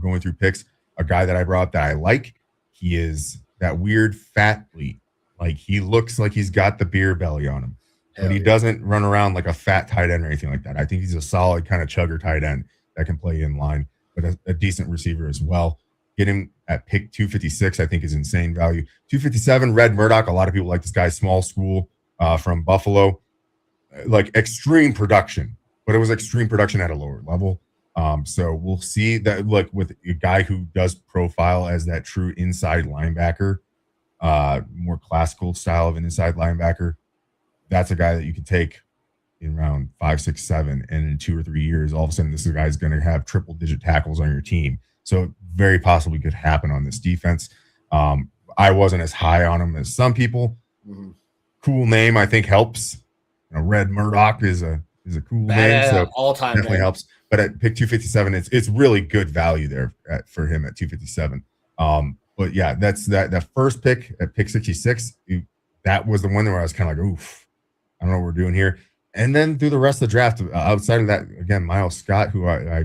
going through picks, a guy that I brought up that I like. He is that weird fatly. Like, he looks like he's got the beer belly on him, but he doesn't run around like a fat tight end or anything like that. I think he's a solid kind of chugger tight end that can play in line, but a decent receiver as well. Get him at pick 256, I think, is insane value. 257, Red Murdoch. A lot of people like this guy, small school from Buffalo. Like, extreme production, but it was extreme production at a lower level. So we'll see that, like, with a guy who does profile as that true inside linebacker, more classical style of an inside linebacker. That's a guy that you can take in round 5, 6, 7, and in 2 or 3 years, all of a sudden, this guy's going to have triple-digit tackles on your team. So very possibly could happen on this defense. I wasn't as high on him as some people. Mm-hmm. Cool name, I think, helps. Red Murdoch is a cool name, so all-time definitely name. Helps. But at pick 257, it's really good value there for him at 257. But yeah, that's that first pick at pick 66. That was the one where I was kind of like, oof, I don't know what we're doing here. And then through the rest of the draft, outside of that, again, Miles Scott, who I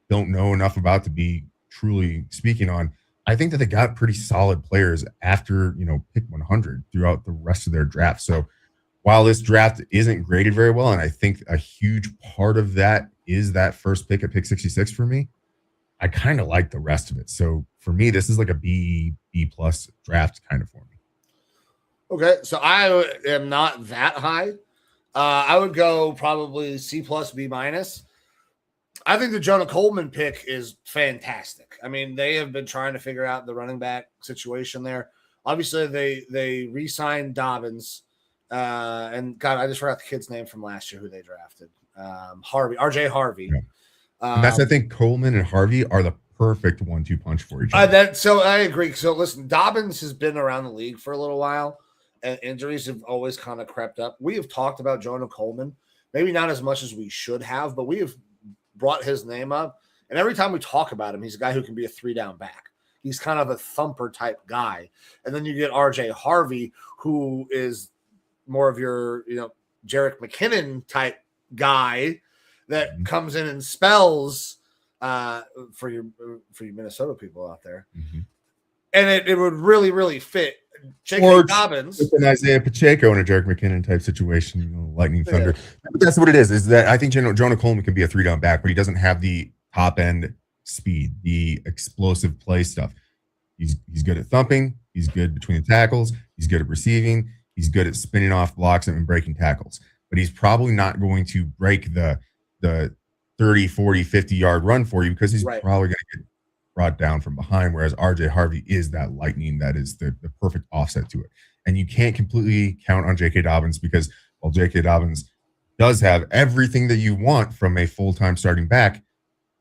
don't know enough about to be truly speaking on, I think that they got pretty solid players after, pick 100 throughout the rest of their draft. So while this draft isn't graded very well, and I think a huge part of that is that first pick at pick 66 for me, I kind of like the rest of it. So for me, this is like a B plus draft kind of for me. Okay, so I am not that high. I would go probably C plus, B minus. I think the Jonah Coleman pick is fantastic. I mean, they have been trying to figure out the running back situation there. Obviously, they re-signed Dobbins. And God, I just forgot the kid's name from last year who they drafted. RJ Harvey. Yeah. I think Coleman and Harvey are the perfect 1-2 punch for each other. So I agree. So listen, Dobbins has been around the league for a little while, and injuries have always kind of crept up. We have talked about Jonah Coleman, maybe not as much as we should have, but we have brought his name up. And every time we talk about him, he's a guy who can be a 3-down back. He's kind of a thumper type guy. And then you get RJ Harvey, who is more of your, Jerick McKinnon type guy that comes in and spells for your Minnesota people out there. Mm-hmm. And it would really, really fit J.K. Dobbins. With an Isaiah Pacheco in a Jerick McKinnon type situation, lightning thunder. Yeah. But that's what it is that I think Jonah Coleman can be a 3-down back, but he doesn't have the top end speed, the explosive play stuff. He's good at thumping. He's good between the tackles. He's good at receiving. He's good at spinning off blocks and breaking tackles, but he's probably not going to break the 30, 40, 50-yard run for you because he's probably going to get brought down from behind, whereas RJ Harvey is that lightning that is the perfect offset to it. And you can't completely count on J.K. Dobbins because while J.K. Dobbins does have everything that you want from a full-time starting back,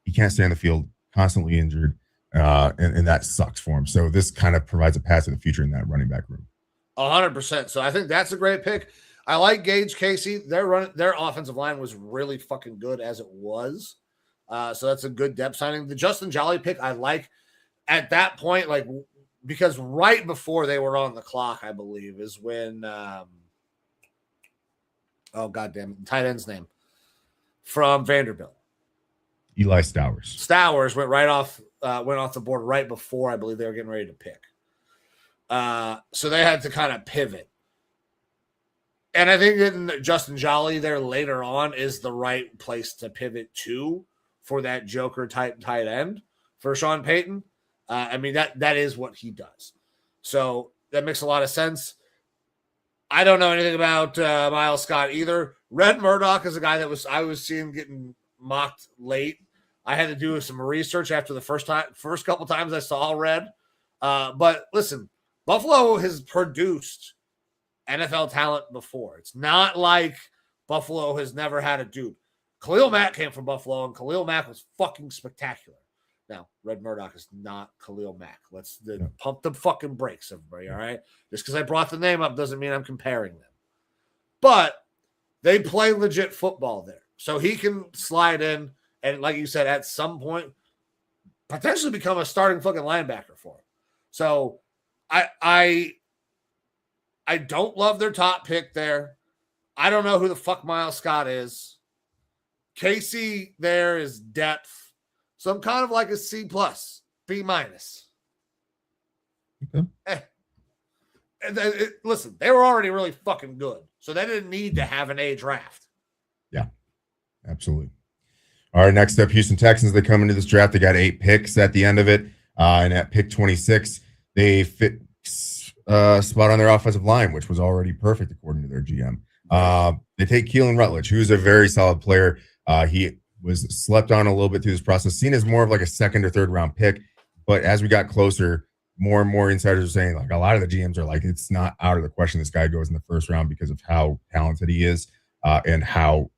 he can't stay on the field, constantly injured, and that sucks for him. So this kind of provides a path to the future in that running back room. 100%. So I think that's a great pick. I like Gage Casey. Their offensive line was really fucking good as it was. So that's a good depth signing. The Justin Jolly pick I like at that point, like because right before they were on the clock, I believe, is when oh goddamn, tight end's name from Vanderbilt. Eli Stowers. Stowers went off the board right before I believe they were getting ready to pick. So they had to kind of pivot. And I think that Justin Jolly there later on is the right place to pivot to for that Joker type tight end for Sean Payton. I mean, that is what he does. So that makes a lot of sense. I don't know anything about Miles Scott either. Red Murdoch is a guy that I was seeing getting mocked late. I had to do some research after the first couple times I saw Red. But listen, Buffalo has produced NFL talent before. It's not like Buffalo has never had a dude. Khalil Mack came from Buffalo, and Khalil Mack was fucking spectacular. Now, Red Murdoch is not Khalil Mack. Let's pump the fucking brakes, everybody, all right? Just because I brought the name up doesn't mean I'm comparing them. But they play legit football there. So he can slide in and, like you said, at some point, potentially become a starting fucking linebacker for him. So I don't love their top pick there. I don't know who the fuck Miles Scott is. Casey there is depth. So I'm kind of like a C+, B-. Okay. Listen, they were already really fucking good. So they didn't need to have an A draft. Yeah, absolutely. All right, next up, Houston Texans. They come into this draft. They got 8 picks at the end of it. And at pick 26, they fit spot on their offensive line, which was already perfect according to their GM. They take Keelan Rutledge, who's a very solid player. He was slept on a little bit through this process, seen as more of like a second or third round pick. But as we got closer, more and more insiders are saying, like, a lot of the GMs are like, it's not out of the question this guy goes in the first round because of how talented he is and how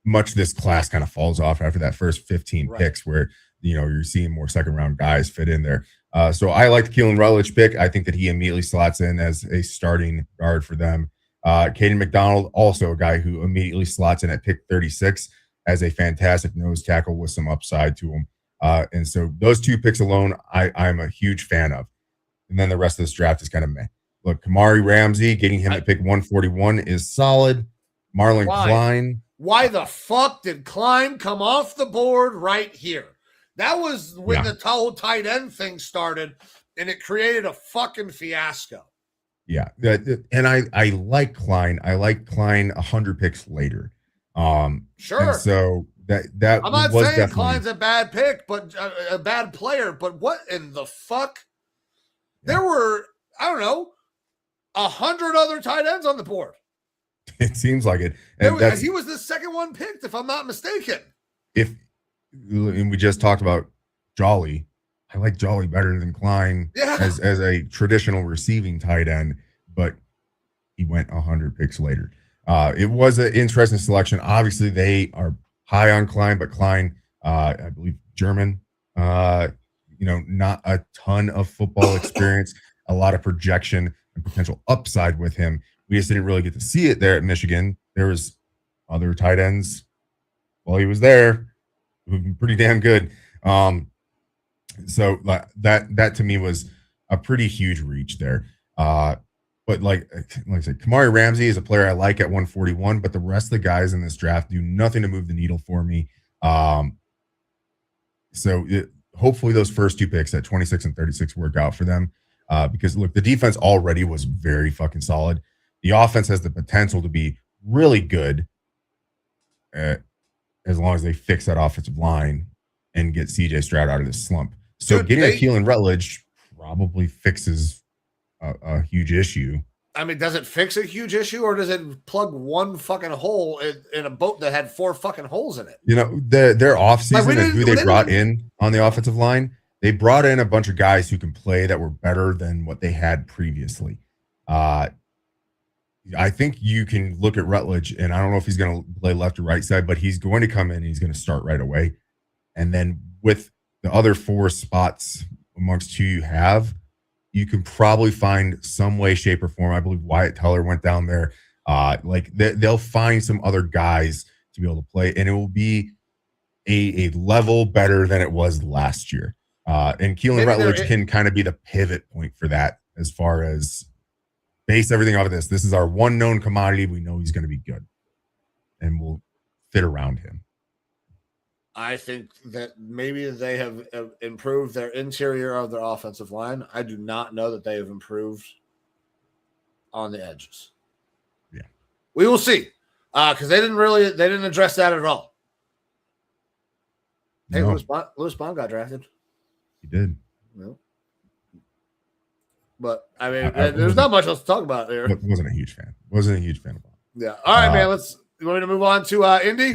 much this class kind of falls off after that first 15 picks where, you know, you're seeing more second round guys fit in there. So I like the Keelan Rutledge pick. I think that he immediately slots in as a starting guard for them. Caden McDonald, also a guy who immediately slots in at pick 36 as a fantastic nose tackle with some upside to him. And so those 2 picks alone, I'm a huge fan of. And then the rest of this draft is kind of meh. Look, Kamari Ramsey, getting him at pick 141 is solid. Marlon Klein. Why the fuck did Klein come off the board right here? That was when the whole tight end thing started, and it created a fucking fiasco. Yeah, and I like Klein. I like Klein 100 picks later. Sure. And so that I'm not was saying definitely Klein's a bad pick, but a bad player. But what in the fuck? There were, I don't know, 100 other tight ends on the board. It seems like it. And he was the second one picked, if I'm not mistaken. And we just talked about Jolly. I like Jolly better than Klein as a traditional receiving tight end, but he went 100 picks later. It was an interesting selection. Obviously, they are high on Klein, but Klein, I believe, German, not a ton of football experience, a lot of projection and potential upside with him. We just didn't really get to see it there at Michigan. There was other tight ends while he was there who've been pretty damn good. So that to me was a pretty huge reach there. But like I said, Kamari Ramsey is a player I like at 141, but the rest of the guys in this draft do nothing to move the needle for me. Hopefully those first 2 picks at 26 and 36 work out for them. Because look, the defense already was very fucking solid. The offense has the potential to be really good as long as they fix that offensive line and get CJ Stroud out of this slump. So getting a Keelan Rutledge probably fixes a huge issue. I mean, does it fix a huge issue, or does it plug one fucking hole in a boat that had 4 fucking holes in it? You know, their offseason and who they brought in on the offensive line, they brought in a bunch of guys who can play that were better than what they had previously. I think you can look at Rutledge, and I don't know if he's going to play left or right side, but he's going to come in and he's going to start right away. And then with the other 4 spots amongst who you have, you can probably find some way, shape, or form. I believe Wyatt Teller went down there. They'll find some other guys to be able to play, and it will be a level better than it was last year. And Keelan Rutledge can kind of be the pivot point for that, as far as base everything off of this. This is our one known commodity. We know he's going to be good, and we'll fit around him. I think that maybe they have improved their interior of their offensive line. I do not know that they have improved on the edges. Yeah, we will see, because they didn't address that at all. Hey, no. Lewis Bond got drafted. He did. No. But I mean, there's not much else to talk about there. Wasn't a huge fan of Bond. Yeah. All right, man. You want me to move on to Indy?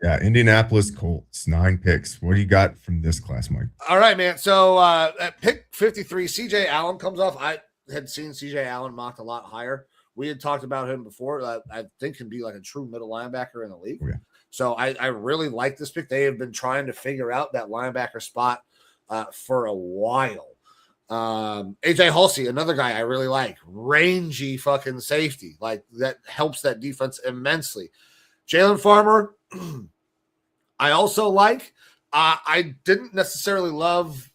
Yeah, Indianapolis Colts, 9 picks. What do you got from this class, Mike? All right, man. So at pick 53, CJ Allen comes off. I had seen CJ Allen mocked a lot higher. We had talked about him before. I think can be like a true middle linebacker in the league. Oh, yeah. So I really like this pick. They have been trying to figure out that linebacker spot for a while. AJ Halsey, another guy I really like. Rangy fucking safety. Like, that helps that defense immensely. Jalen Farmer, I also like. I didn't necessarily love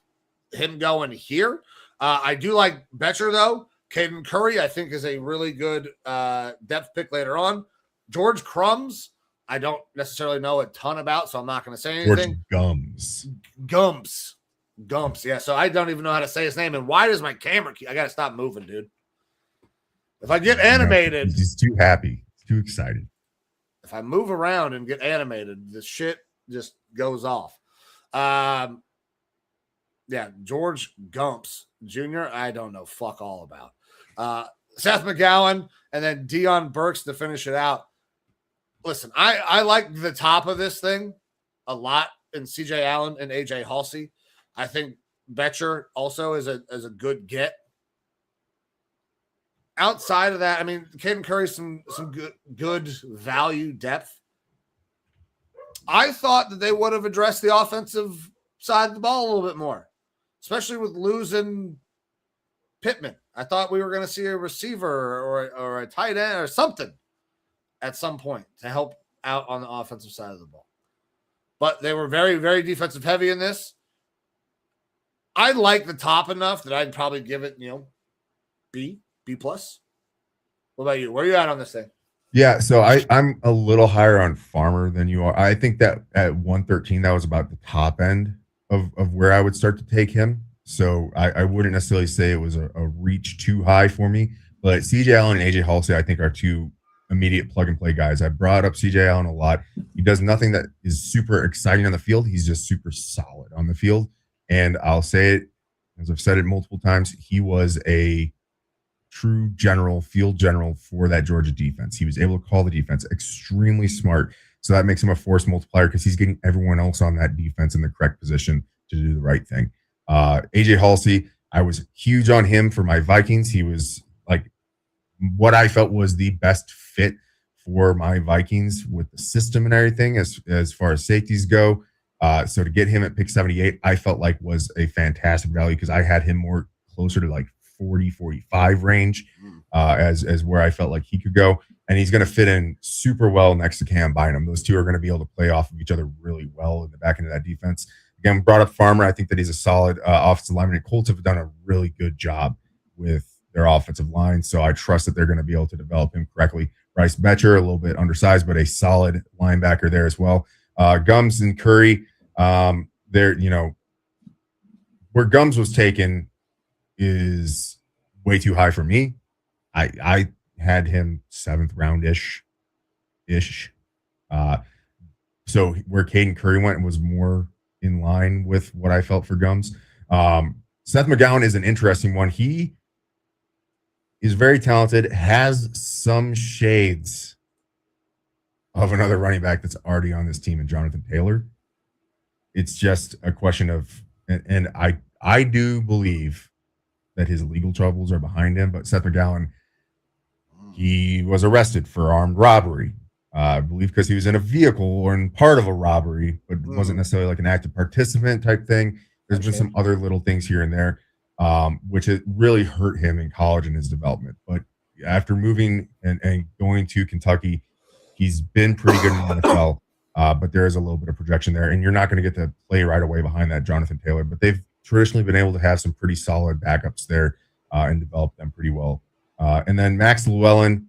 him going here. I do like Betcher, though. Caden Curry, I think, is a really good depth pick later on. George Crumbs, I don't necessarily know a ton about, so I'm not going to say anything. Gumps. Yeah, so I don't even know how to say his name. And why does my camera I got to stop moving, dude. If I get animated. He's too happy. He's too excited. If I move around and get animated, the shit just goes off. Yeah, George Gumps Jr., I don't know fuck all about. Seth McGowan and then Deion Burks to finish it out. Listen, I like the top of this thing a lot in CJ Allen and AJ Halsey. I think Betcher also is a good get. Outside of that, I mean, Caden Curry's some good value depth. I thought that they would have addressed the offensive side of the ball a little bit more, especially with losing Pittman. I thought we were going to see a receiver or a tight end or something at some point to help out on the offensive side of the ball. But they were very, very defensive heavy in this. I like the top enough that I'd probably give it, B plus. What about you? Where are you at on this thing? Yeah, so I'm a little higher on Farmer than you are. I think that at 113, that was about the top end of where I would start to take him. So I wouldn't necessarily say it was a reach too high for me. But CJ Allen and AJ Halsey, I think, are two immediate plug-and-play guys. I brought up CJ Allen a lot. He does nothing that is super exciting on the field. He's just super solid on the field. And I'll say it, as I've said it multiple times, he was a true field general for that Georgia defense. He was able to call the defense, extremely smart. So that makes him a force multiplier because he's getting everyone else on that defense in the correct position to do the right thing. AJ Halsey, I was huge on him for my Vikings. He was like what I felt was the best fit for my Vikings with the system and everything as far as safeties go. So to get him at pick 78, I felt like was a fantastic value because I had him more closer to like 40, 45 range as where I felt like he could go. And he's going to fit in super well next to Cam Bynum. Those two are going to be able to play off of each other really well in the back end of that defense. Again, brought up Farmer. I think that he's a solid offensive lineman. Colts have done a really good job with their offensive line. So I trust that they're going to be able to develop him correctly. Bryce Betcher, a little bit undersized, but a solid linebacker there as well. Gums and Curry, where Gums was taken is way too high for me. I had him 7th round-ish. So where Caden Curry went was more in line with what I felt for Gums. Seth McGowan is an interesting one. He is very talented, has some shades of another running back that's already on this team in Jonathan Taylor. It's just a question of, and I do believe that his legal troubles are behind him, but Seth McGowan, he was arrested for armed robbery. I believe because he was in a vehicle or in part of a robbery, but wasn't necessarily like an active participant type thing. There's been some other little things here and there. which it really hurt him in college and his development. But after moving and going to Kentucky, he's been pretty good in the NFL. But there is a little bit of projection there, and you're not going to get to play right away behind that Jonathan Taylor. But they've traditionally been able to have some pretty solid backups there and develop them pretty well. And then Max Llewellyn,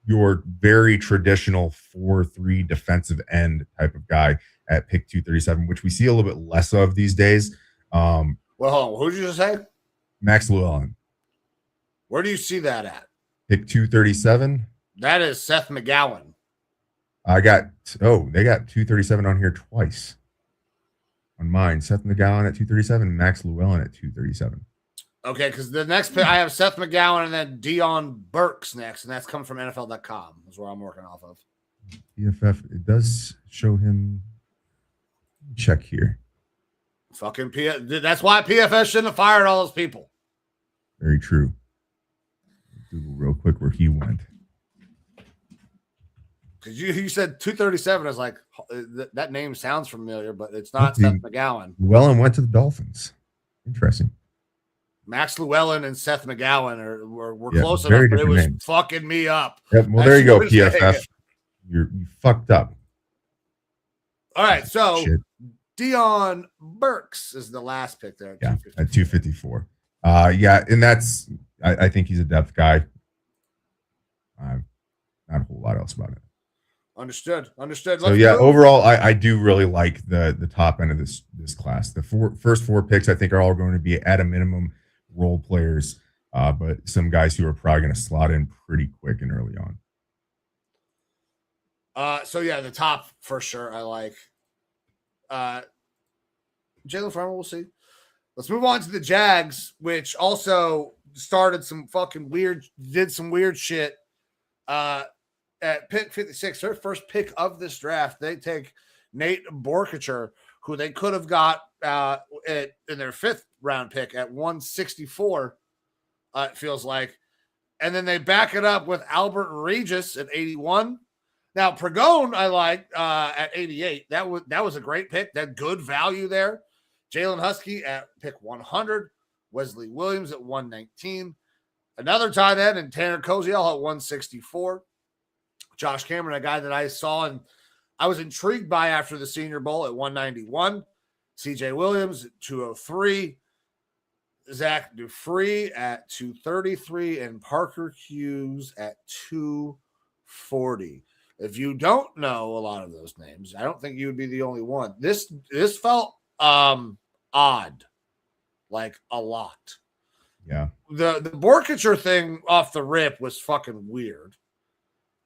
your very traditional 4-3 defensive end type of guy at pick 237, which we see a little bit less of these days. Well, hold on. Who did you just say? Max Llewellyn. Where do you see that at? Pick 237. That is Seth McGowan. They got 237 on here twice. On mine, Seth McGowan at 237, Max Llewellyn at 237. Okay, because the next pick, I have Seth McGowan and then Dion Burks next, and that's coming from NFL.com. Is where I'm working off of. PFF, it does show him. Check here. Fucking that's why PFF shouldn't have fired all those people. Very true. Google real quick where he went. Because you said 237. I was like, that name sounds familiar, but it's not Seth McGowan. Llewellyn went to the Dolphins. Interesting. Max Llewellyn and Seth McGowan were close enough, but it was fucking me up. Yep, well, there you go, PFF. You fucked up. All right, so Dion Burks is the last pick there. At 254. And that's I think he's a depth guy. Not a whole lot else about it. Understood. So overall, I do really like the top end of this class. The first four picks I think are all going to be at a minimum role players, but some guys who are probably going to slot in pretty quick and early on. The top for sure I like. Jalen Farmer, we'll see. Let's move on to the Jags, which also did some weird shit. At pick 56, their first pick of this draft, they take Nate Borkacher, who they could have got in their fifth round pick at 164, it feels like. And then they back it up with Albert Regis at 81. Now, Pregone, I like at 88. That was a great pick. That good value there. Jalen Husky at pick 100. Wesley Williams at 119. Another tight end, and Tanner Koziel at 164. Josh Cameron, a guy that I saw and I was intrigued by after the Senior Bowl at 191. CJ Williams at 203. Zach Dufree at 233. And Parker Hughes at 240. If you don't know a lot of those names, I don't think you would be the only one. This felt odd, like a lot. Yeah. The Borkacher thing off the rip was fucking weird.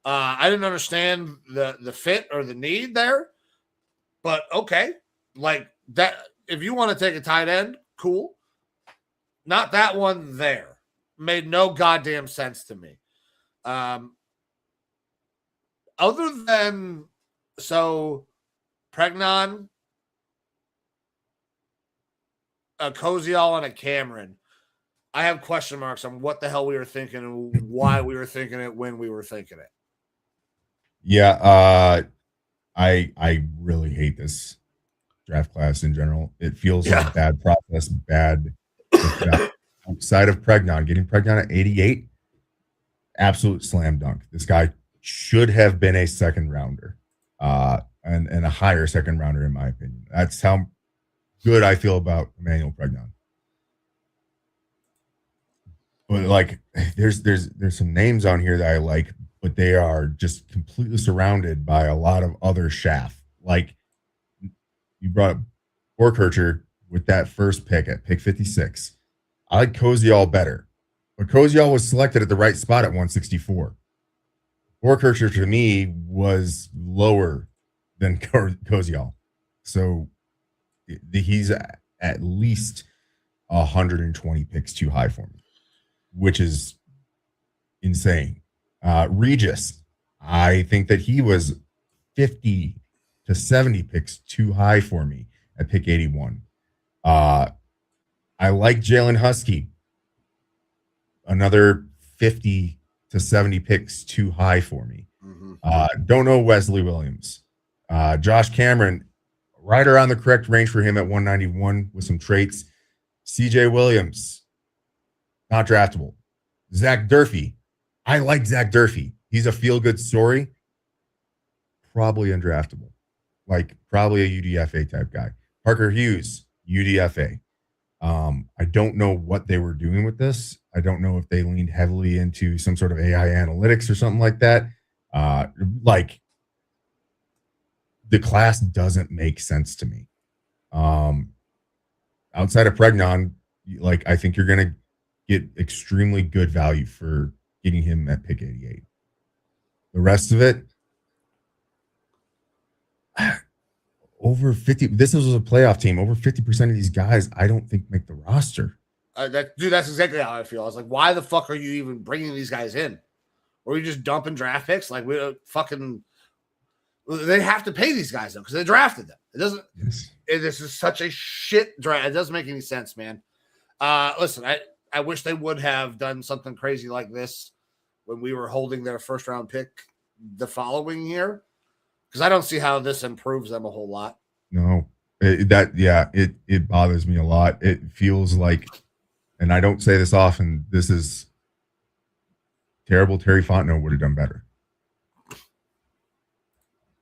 I didn't understand the fit or the need there, but okay. Like that, if you want to take a tight end, cool. Not that one there. Made no goddamn sense to me. Other than, Pregnon, a Koziel, and a Cameron, I have question marks on what the hell we were thinking and why we were thinking it when we were thinking it. Yeah, I really hate this draft class in general. It feels like bad process, bad. Outside of Pregnon, getting Pregnon at 88, absolute slam dunk. This guy should have been a second rounder, and a higher second rounder, in my opinion. That's how good I feel about Emmanuel Pregnon. But like, there's some names on here that I like, but they are just completely surrounded by a lot of other chaff. Like, you brought up Borkacher with that first pick at pick 56. I like Koziel better, but Koziel was selected at the right spot at 164. Borkacher to me was lower than Koziel. So he's at least 120 picks too high for me, which is insane. Regis, I think that he was 50 to 70 picks too high for me at pick 81. I like Jalen Husky, another 50 to 70 picks too high for me. Don't know Wesley Williams. Josh Cameron, right around the correct range for him at 191 with some traits. CJ Williams, not draftable. Zach Durfee. I like Zach Durfee. He's a feel-good story. Probably undraftable. Like probably a UDFA type guy. Parker Hughes, UDFA. I don't know what they were doing with this. I don't know if they leaned heavily into some sort of AI analytics or something like that. Like the class doesn't make sense to me. Outside of Pregnon, like I think you're going to get extremely good value for getting him at pick 88. The rest of it, over 50. This was a playoff team. Over 50% of these guys, I don't think make the roster. Dude, that's exactly how I feel. I was like, why the fuck are you even bringing these guys in? Or are you just dumping draft picks? Like, we fucking. They have to pay these guys though because they drafted them. It doesn't. Yes. This is such a shit draft. It doesn't make any sense, man. Listen, I wish they would have done something crazy like this when we were holding their first round pick the following year, because I don't see how this improves them a whole lot. No, it bothers me a lot. It feels like, and I don't say this often, this is terrible. Terry Fontenot would have done better.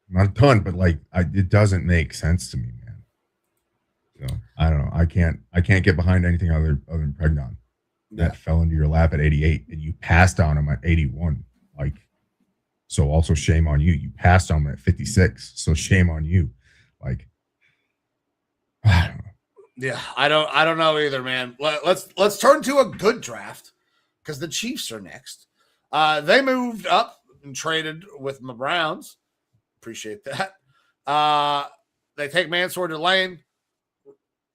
Not a ton, but like it doesn't make sense to me, man. So I don't know. I can't get behind anything other than Pregnon. That fell into your lap at 88, and you passed on him at 81. Like, so also shame on you. You passed on him at 56, so shame on you. Like, I don't know. Yeah, I don't know either, man. Let's turn to a good draft because the Chiefs are next. They moved up and traded with my Browns. Appreciate that. They take Mansour Delane,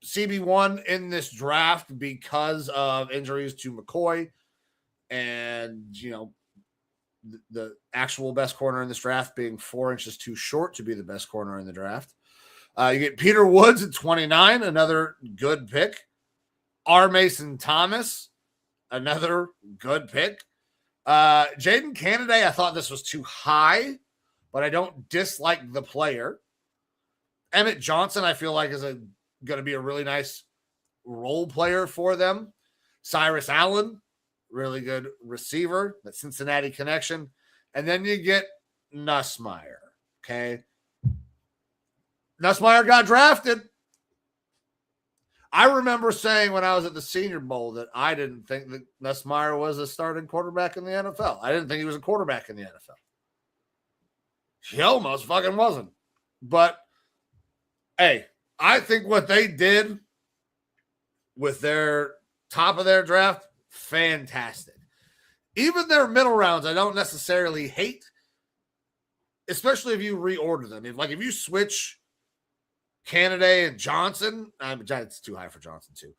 CB1 in this draft because of injuries to McCoy and, you know, the actual best corner in this draft being 4 inches too short to be the best corner in the draft. You get Peter Woods at 29, another good pick. R. Mason Thomas, another good pick. Jaden Canaday, I thought this was too high, but I don't dislike the player. Emmett Johnson, I feel like is going to be a really nice role player for them. Cyrus Allen, really good receiver, that Cincinnati connection. And then you get Nussmeier, okay? Nussmeier got drafted. I remember saying when I was at the Senior Bowl that I didn't think that Nussmeier was a starting quarterback in the NFL. I didn't think he was a quarterback in the NFL. He almost fucking wasn't. But, hey, I think what they did with their top of their draft, fantastic. Even their middle rounds, I don't necessarily hate, especially if you reorder them. If you switch Canaday and Johnson, it's too high for Johnson too.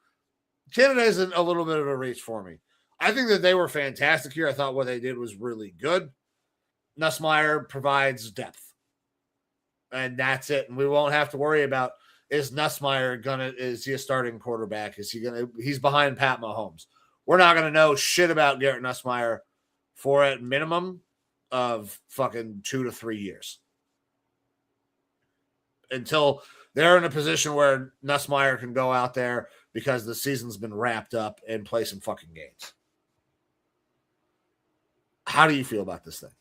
Canaday is a little bit of a reach for me. I think that they were fantastic here. I thought what they did was really good. Nussmeier provides depth, and that's it. And we won't have to worry about, is Nussmeier is he a starting quarterback? He's behind Pat Mahomes. We're not going to know shit about Garrett Nussmeier for a minimum of fucking 2 to 3 years until they're in a position where Nussmeier can go out there because the season's been wrapped up and play some fucking games. How do you feel about this thing?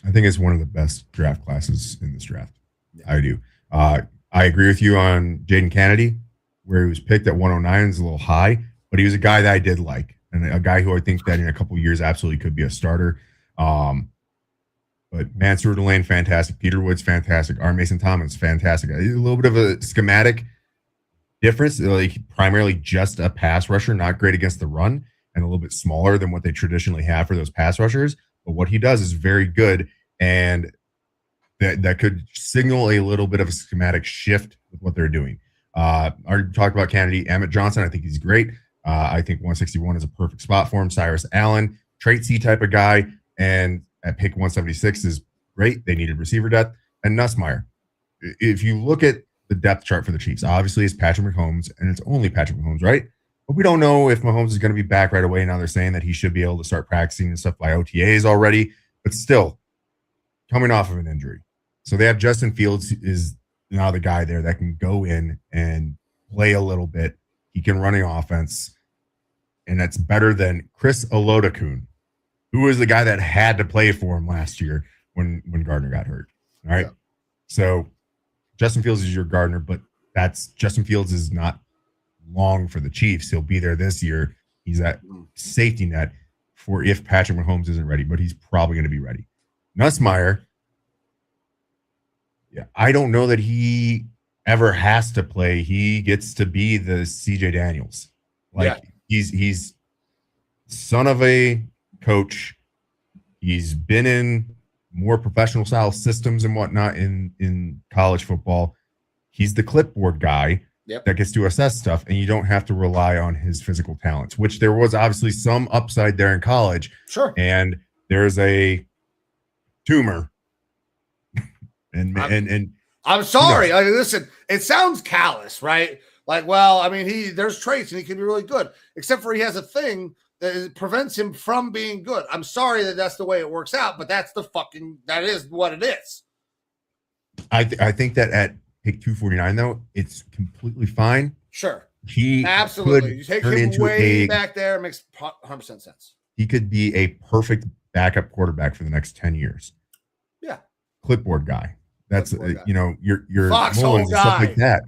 I think it's one of the best draft classes in this draft. Yeah. I do. I agree with you on Jaden Kennedy, where he was picked at 109 is a little high, but he was a guy that I did like, and a guy who I think that in a couple of years absolutely could be a starter. But Mansour Delane, fantastic. Peter Woods, fantastic. R. Mason Thomas, fantastic. A little bit of a schematic difference, like primarily just a pass rusher, not great against the run, and a little bit smaller than what they traditionally have for those pass rushers. But what he does is very good, and that could signal a little bit of a schematic shift with what they're doing. I already talked about Kennedy. Emmett Johnson, I think he's great. I think 161 is a perfect spot for him. Cyrus Allen, trait C type of guy, and at pick 176 is great. They needed receiver depth. And Nussmeier. If you look at the depth chart for the Chiefs, obviously it's Patrick Mahomes, and it's only Patrick Mahomes, right? But we don't know if Mahomes is going to be back right away. Now they're saying that he should be able to start practicing and stuff by OTAs already, but still coming off of an injury. So they have Justin Fields is now the guy there that can go in and play a little bit. He can run an offense. and that's better than Chris Olodokun, who was the guy that had to play for him last year when Gardner got hurt. All right. Yeah. So Justin Fields is your Gardner, but Justin Fields is not long for the Chiefs. He'll be there this year. He's that safety net for if Patrick Mahomes isn't ready, but he's probably going to be ready. Nussmeier, yeah, I don't know that he ever has to play. He gets to be the CJ Daniels. He's son of a coach. He's been in more professional style systems and whatnot in college football. He's the clipboard guy that gets to assess stuff, and you don't have to rely on his physical talents, which there was obviously some upside there in college. Sure. And there's a tumor. and I'm sorry. Like, listen, it sounds callous, right? Like, well, I mean, there's traits and he can be really good, except for he has a thing that prevents him from being good. I'm sorry that's the way it works out, but that is what it is. I think that at pick 249, though, it's completely fine. Sure. He absolutely. You take him way back there, it makes 100% sense. He could be a perfect backup quarterback for the next 10 years. Yeah. Clipboard guy. That's guy. Your Mullins and stuff like that.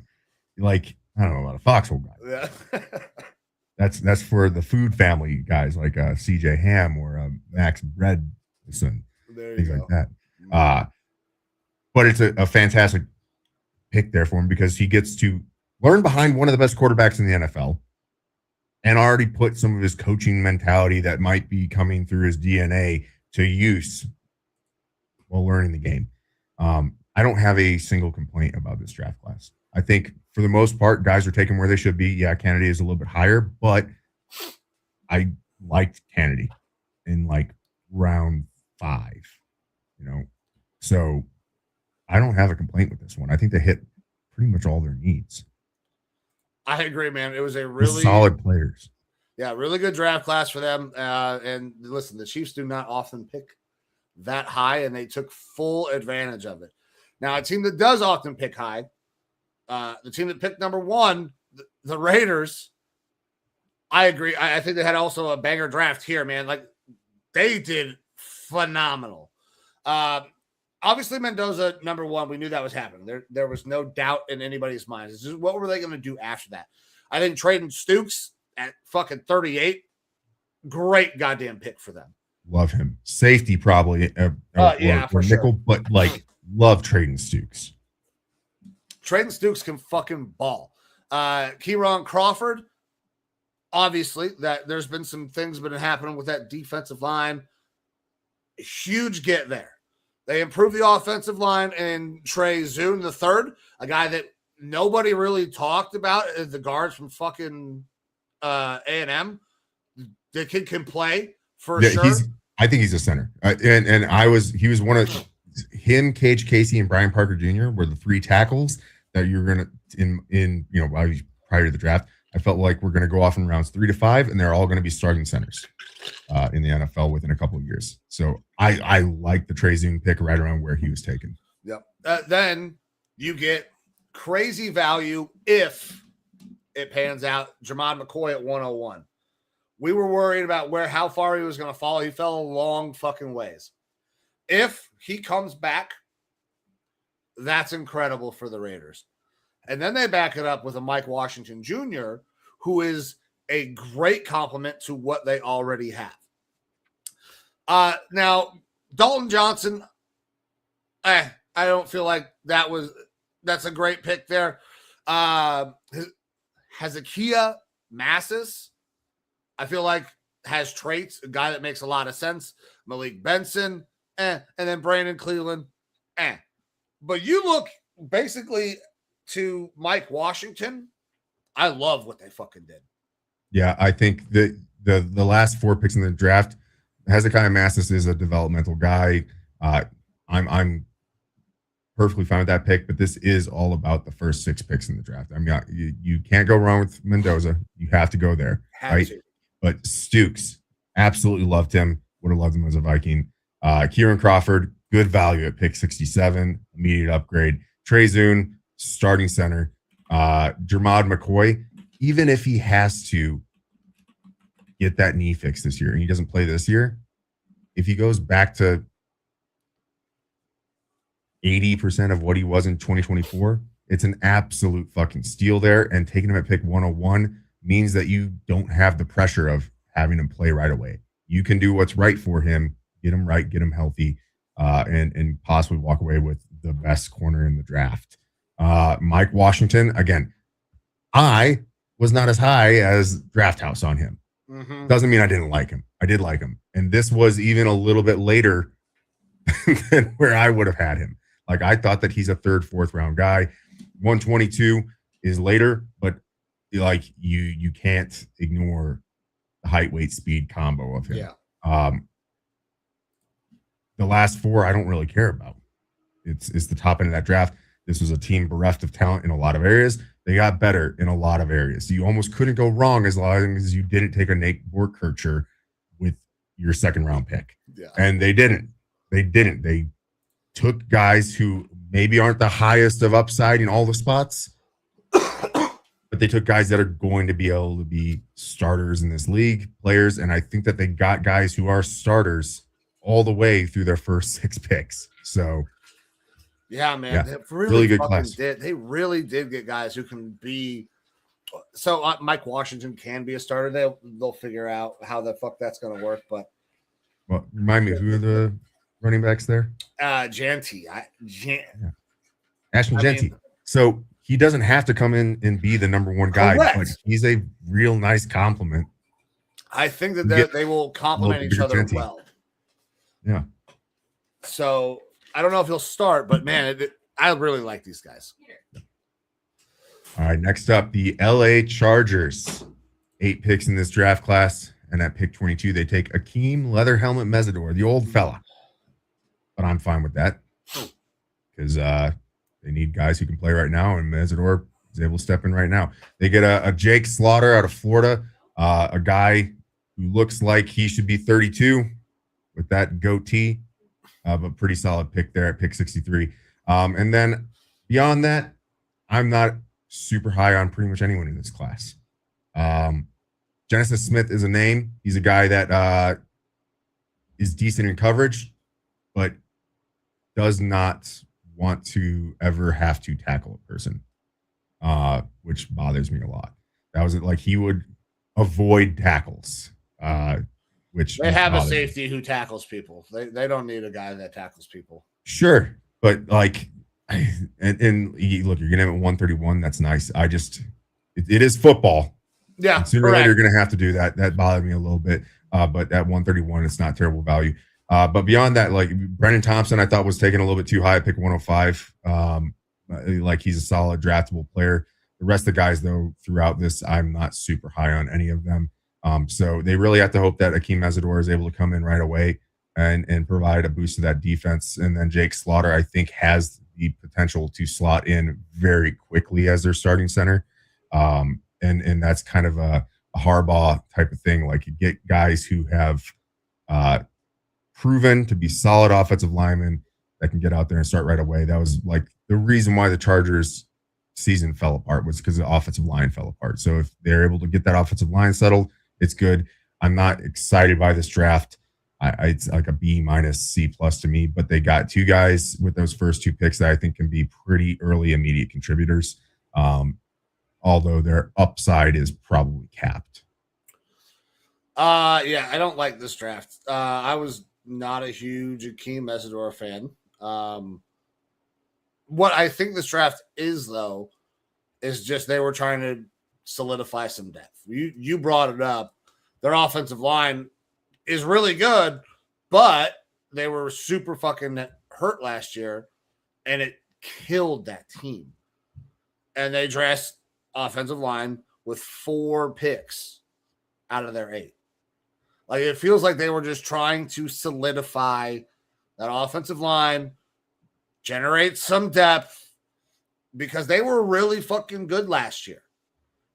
Like, I don't know about a foxhole guy. Yeah. That's for the food family guys like CJ Ham or Max Bredson, things like that. But it's a fantastic pick there for him because he gets to learn behind one of the best quarterbacks in the NFL and already put some of his coaching mentality that might be coming through his DNA to use while learning the game. I don't have a single complaint about this draft class. I think for the most part, guys are taken where they should be. Yeah, Kennedy is a little bit higher, but I liked Kennedy in like round 5, so I don't have a complaint with this one. I think they hit pretty much all their needs. I agree, man. It was a really solid players. Yeah, really good draft class for them. And listen, the Chiefs do not often pick that high, and they took full advantage of it. Now, a team that does often pick high, the team that picked number 1, the Raiders, I agree. I think they had also a banger draft here, man. Like, they did phenomenal. Obviously, Mendoza, number 1, we knew that was happening. There was no doubt in anybody's mind. It's just, what were they going to do after that? I think trading Stukes at fucking 38, great goddamn pick for them. Love him. Safety probably. Yeah, for nickel, sure. But like, love trading Stukes. Trading Stukes can fucking ball. Kieran Crawford, obviously, that there's been some things been happening with that defensive line. Huge get there. They improved the offensive line and Trey Zune III, a guy that nobody really talked about as the guards from fucking A&M. The kid can play for sure. I think he's a center. He was one of him, Cage Casey, and Brian Parker Jr. were the 3 tackles that you're gonna prior to the draft. I felt like we're gonna go off in rounds 3 to 5, and they're all gonna be starting centers in the NFL within a couple of years. So I like the Trey Zune pick right around where he was taken. Yep. Then you get crazy value if it pans out. Jermod McCoy at 101. We were worried about how far he was going to fall. He fell a long fucking ways. If he comes back, that's incredible for the Raiders. And then they back it up with a Mike Washington Jr., who is a great complement to what they already have. Now, Dalton Johnson, I don't feel like that's a great pick there. Hezekiah Massis, I feel like has traits, a guy that makes a lot of sense. Malik Benson, and then Brandon Cleveland, But you look basically to Mike Washington, I love what they fucking did. Yeah, I think the last 4 picks in the draft, Hezekiah Massis is a developmental guy. I'm perfectly fine with that pick, but this is all about the first 6 picks in the draft. I mean, you can't go wrong with Mendoza. You have to go there, right? But Stukes, absolutely loved him. Would have loved him as a Viking. Kieran Crawford, good value at pick 67, immediate upgrade. Trey Zune, starting center. Jermod McCoy, even if he has to get that knee fixed this year and he doesn't play this year, if he goes back to 80% of what he was in 2024, it's an absolute fucking steal there. And taking him at pick 101 means that you don't have the pressure of having him play right away. You can do what's right for him, get him right, get him healthy, and possibly walk away with the best corner in the draft. Mike Washington, again, I was not as high as Draft House on him. Mm-hmm. Doesn't mean I didn't like him. I did like him. And this was even a little bit later than where I would have had him. Like, I thought that he's a third, fourth round guy. 122 is later, but like you can't ignore the height, weight, speed combo of him. Yeah. The last four I don't really care about. It's the top end of that draft. This was a team bereft of talent in a lot of areas. They got better in a lot of areas. You almost couldn't go wrong as long as you didn't take a Nate Borkircher with your second round pick. Yeah. And they didn't. They took guys who maybe aren't the highest of upside in all the spots, but they took guys that are going to be able to be starters in this league, players. And I think that they got guys who are starters all the way through their first 6 picks. So, yeah, man, yeah, they really good class. They really did get guys who can be. So Mike Washington can be a starter. They'll figure out how the fuck that's going to work. But well, remind me, who are the running backs there? Janty. Ashton Genty. So he doesn't have to come in and be the number one guy, correct. but he's a real nice compliment. I think that they will complement each other Genty. well. Yeah. So I don't know if he'll start, but man, I really like these guys. All right, next up, the LA Chargers. 8 picks in this draft class, and at pick 22, they take Akeem Leather Helmet Mesidor, the old fella. But I'm fine with that because they need guys who can play right now, and Mesidor is able to step in right now. They get a Jake Slaughter out of Florida, a guy who looks like he should be 32 with that goatee, but pretty solid pick there at pick 63. And then beyond that, I'm not super high on pretty much anyone in this class. Genesis Smith is a name. He's a guy that is decent in coverage, but does not want to ever have to tackle a person, which bothers me a lot. That was like he would avoid tackles, which they have a safety who tackles people. They don't need a guy that tackles people. Sure, but like, and look, you're gonna have a 131. That's nice. It is football. Yeah, and sooner or later you're gonna have to do that. That bothered me a little bit. But at 131, it's not terrible value. But beyond that, like Brennan Thompson, I thought was taken a little bit too high. Pick 105. Like he's a solid draftable player. The rest of the guys, though, throughout this, I'm not super high on any of them. So they really have to hope that Akeem Mesidor is able to come in right away and provide a boost to that defense. And then Jake Slaughter, I think, has the potential to slot in very quickly as their starting center. And that's kind of a Harbaugh type of thing. Like you get guys who have proven to be solid offensive linemen that can get out there and start right away. That was like the reason why the Chargers season fell apart, was because the offensive line fell apart. So if they're able to get that offensive line settled, it's good. I'm not excited by this draft. It's like a B minus C plus to me, but they got 2 guys with those first 2 picks that I think can be pretty early immediate contributors. Although their upside is probably capped. Yeah, I don't like this draft. I was not a huge Akeem Mesidor fan. What I think this draft is, though, is just they were trying to solidify some depth. You brought it up. Their offensive line is really good, but they were super fucking hurt last year, and it killed that team. And they dressed offensive line with 4 picks out of their 8. Like, it feels like they were just trying to solidify that offensive line, generate some depth, because they were really fucking good last year.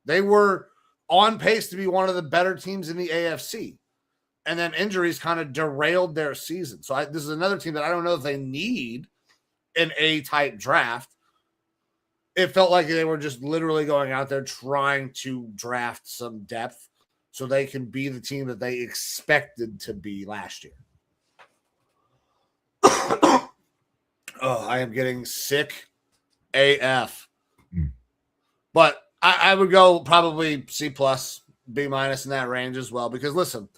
They were on pace to be one of the better teams in the AFC. And then injuries kind of derailed their season. So this is another team that I don't know if they need an A-type draft. It felt like they were just literally going out there trying to draft some depth so they can be the team that they expected to be last year. Oh, I am getting sick AF. But I would go probably C+, B- in that range as well. Because listen,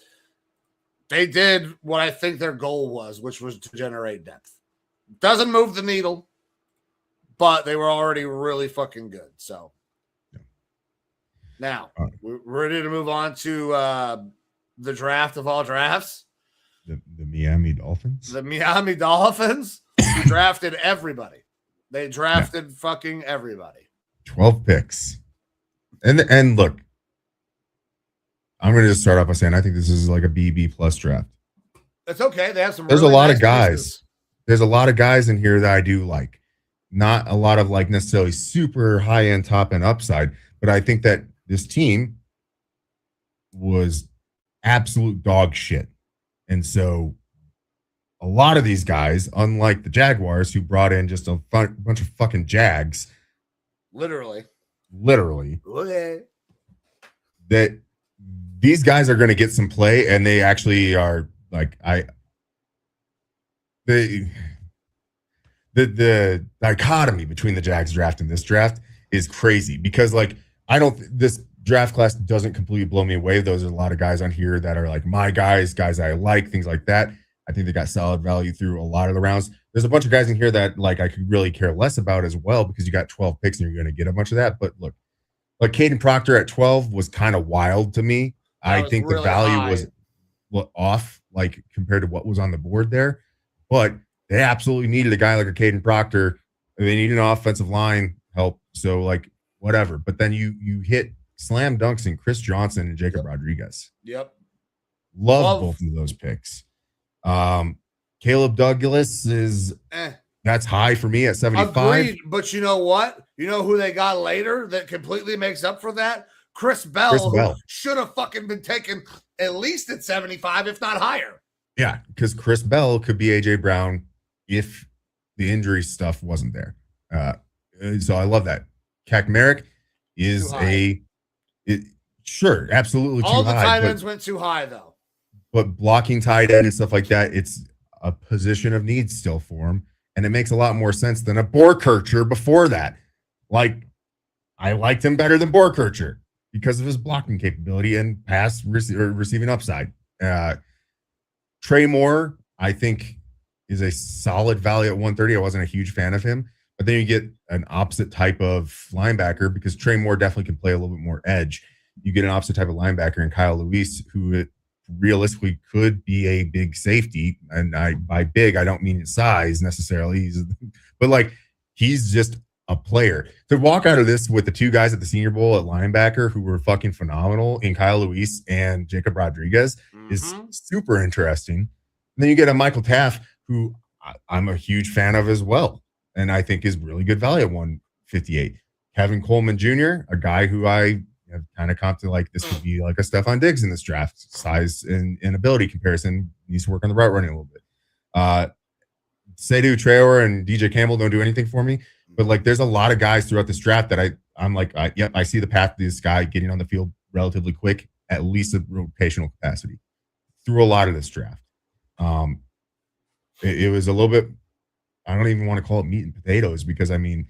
they did what I think their goal was, which was to generate depth. Doesn't move the needle, but they were already really fucking good. So now we're ready to move on to the draft of all drafts. The Miami Dolphins. The Miami Dolphins drafted everybody. They drafted fucking everybody. 12 picks. And look, I'm going to just start off by saying I think this is like a B plus draft. It's okay. They have some. There's really a lot nice of guys. pieces. There's a lot of guys in here that I do like. Not a lot of like necessarily super high end, top end upside, but I think that this team was absolute dog shit. And so a lot of these guys, unlike the Jaguars, who brought in just a bunch of fucking Jags, literally, okay, that these guys are going to get some play, and they actually are like the dichotomy between the Jags draft and this draft is crazy because like this draft class doesn't completely blow me away. Those are a lot of guys on here that are like my guys I like, things like that. I think they got solid value through a lot of the rounds. There's a bunch of guys in here that like I could really care less about as well because you got 12 picks and you're going to get a bunch of that. But look, like Caden Proctor at 12 was kind of wild to me. I think really the value was off like compared to what was on the board there. But they absolutely needed a guy like a Caden Proctor. They needed an offensive line help. So like whatever. But then you hit slam dunks in Chris Johnson and Jacob Rodriguez. Yep. Love both of those picks. Caleb Douglas is that's high for me at 75. Agreed, but you know what? You know who they got later that completely makes up for that? Chris Bell. Should have fucking been taken at least at 75, if not higher. Yeah, because Chris Bell could be AJ Brown if the injury stuff wasn't there. So I love that. Cac Merrick is sure, absolutely too high. All the tight ends went too high, though. But blocking tight end and stuff like that, it's a position of need still for him. And it makes a lot more sense than a Borkircher before that. Like, I liked him better than Borkircher because of his blocking capability and pass receiving upside. Trey Moore, I think, is a solid value at 130. I wasn't a huge fan of him. But then you get an opposite type of linebacker because Trey Moore definitely can play a little bit more edge. You get an opposite type of linebacker in Kyle Luis, who realistically could be a big safety. And by big, I don't mean his size necessarily. But like, he's just a player. To walk out of this with the two guys at the Senior Bowl at linebacker who were fucking phenomenal in Kyle Luis and Jacob Rodriguez is super interesting. And then you get a Michael Taft, who I'm a huge fan of as well. And I think is really good value at 158. Kevin Coleman Jr., a guy who I have kind of come to like this could be like a Stephon Diggs in this draft, size and ability comparison. Needs to work on the route running a little bit. Seydou Traore and DJ Campbell don't do anything for me, but like there's a lot of guys throughout this draft that I'm like, yep, I see the path to this guy getting on the field relatively quick, at least a rotational capacity through a lot of this draft. It was a little bit, I don't even want to call it meat and potatoes because I mean,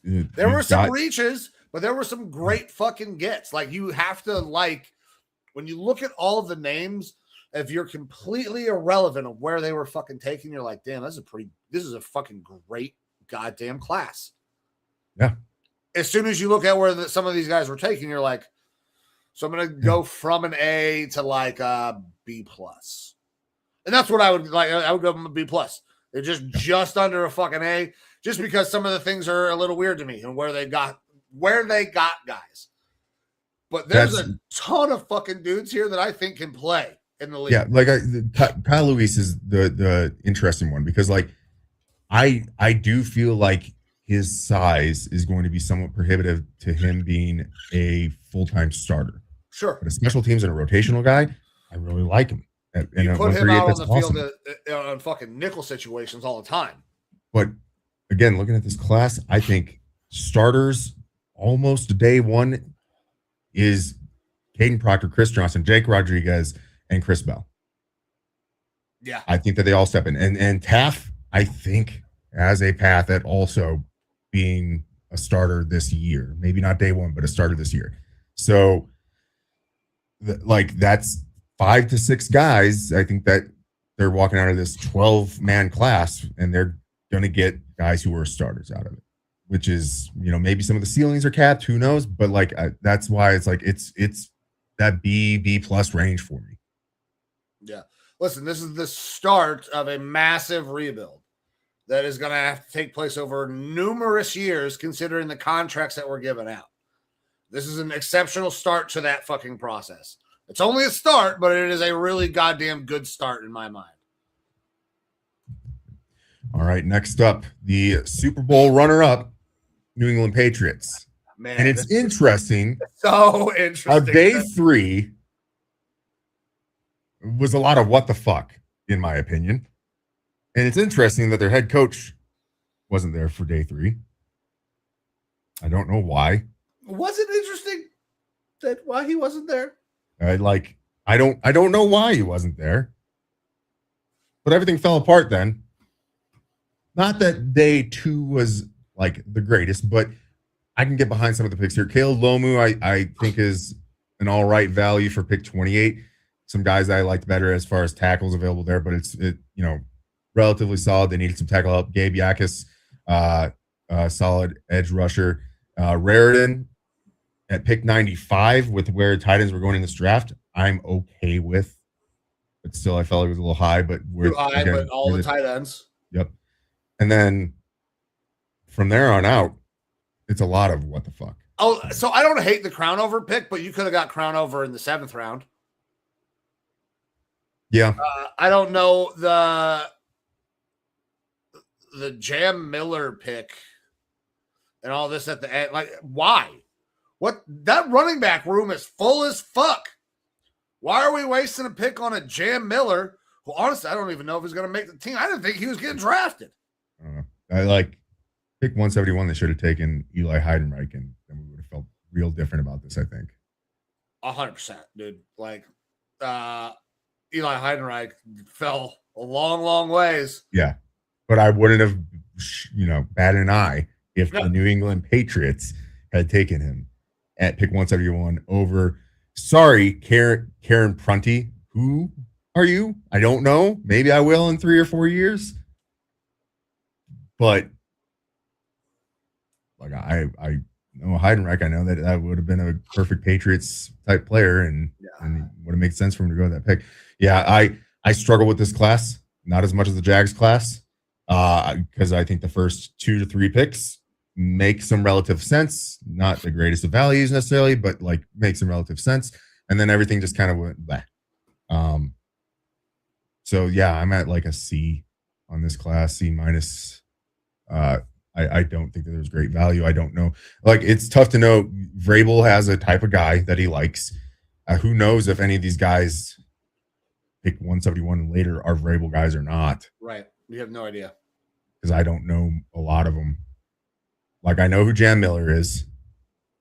there were some reaches, but there were some great fucking gets. Like you have to like, when you look at all of the names, if you're completely irrelevant of where they were fucking taken, you're like, damn, this is a fucking great goddamn class. Yeah. As soon as you look at where some of these guys were taken, you're like, so I'm going to go from an A to like a B plus. And that's what I would like. I would go from a B plus. They're just under a fucking A, just because some of the things are a little weird to me and where they got guys. But there's a ton of fucking dudes here that I think can play in the league. Yeah, like Kyle Luis is the interesting one because like I do feel like his size is going to be somewhat prohibitive to him being a full-time starter. Sure. But a special teams and a rotational guy, I really like him. You put him out on the field on fucking nickel situations all the time. But again, looking at this class, I think starters almost day one is Caden Proctor, Chris Johnson, Jake Rodriguez, and Chris Bell. Yeah. I think that they all step in. And Taff, I think, has a path at also being a starter this year. Maybe not day one, but a starter this year. So, that's 5 to 6 guys. I think that they're walking out of this 12-man class, and they're going to get guys who are starters out of it, which is, maybe some of the ceilings are capped. Who knows? But that's why it's it's that B plus range for me. Yeah. Listen, this is the start of a massive rebuild that is going to have to take place over numerous years, considering the contracts that were given out. This is an exceptional start to that fucking process. It's only a start, but it is a really goddamn good start in my mind. All right, next up, the Super Bowl runner-up, New England Patriots. Man, and it's interesting. So interesting. Day 3 was a lot of what the fuck, in my opinion. And it's interesting that their head coach wasn't there for day 3. I don't know why. Was it interesting that why he wasn't there? I don't know why he wasn't there. But everything fell apart then. Not that day 2 was the greatest, but I can get behind some of the picks here. Caleb Lomu, I think, is an all right value for pick 28. Some guys I liked better as far as tackles available there, but it's relatively solid. They needed some tackle help. Gabe Yakis, solid edge rusher. Raritan at pick 95 with where tight ends were going in this draft, I'm okay with. But still, I felt like it was a little high. But but all the tight ends. Yep. And then from there on out, it's a lot of what the fuck. Oh, so I don't hate the Crownover pick, but you could have got Crownover in the 7th round. Yeah. I don't know the Jam Miller pick and all this at the end. Why? What? That running back room is full as fuck. Why are we wasting a pick on a Jam Miller who, honestly, I don't even know if he's going to make the team. I didn't think he was getting drafted. I don't know. I pick 171. They should have taken Eli Heidenreich, and then we would have felt real different about this, I think. 100%, dude. Eli Heidenreich fell a long, long ways. Yeah. But I wouldn't have, batted an eye if the New England Patriots had taken him at pick 171 over, Karen Prunty. Who are you? I don't know. Maybe I will in 3 or 4 years. But I know Heidenreich. I know that would have been a perfect Patriots type player, and it would have made sense for him to go that pick. Yeah, I struggle with this class, not as much as the Jags class, because I think the first 2 to 3 picks make some relative sense. Not the greatest of values necessarily, but make some relative sense. And then everything just kind of went back. So yeah, I'm at a C on this class, C minus. I don't think that there's great value. I don't know. It's tough to know. Vrabel has a type of guy that he likes. Who knows if any of these guys pick 171 and later are Vrabel guys or not. Right. We have no idea. Because I don't know a lot of them. I know who Jam Miller is.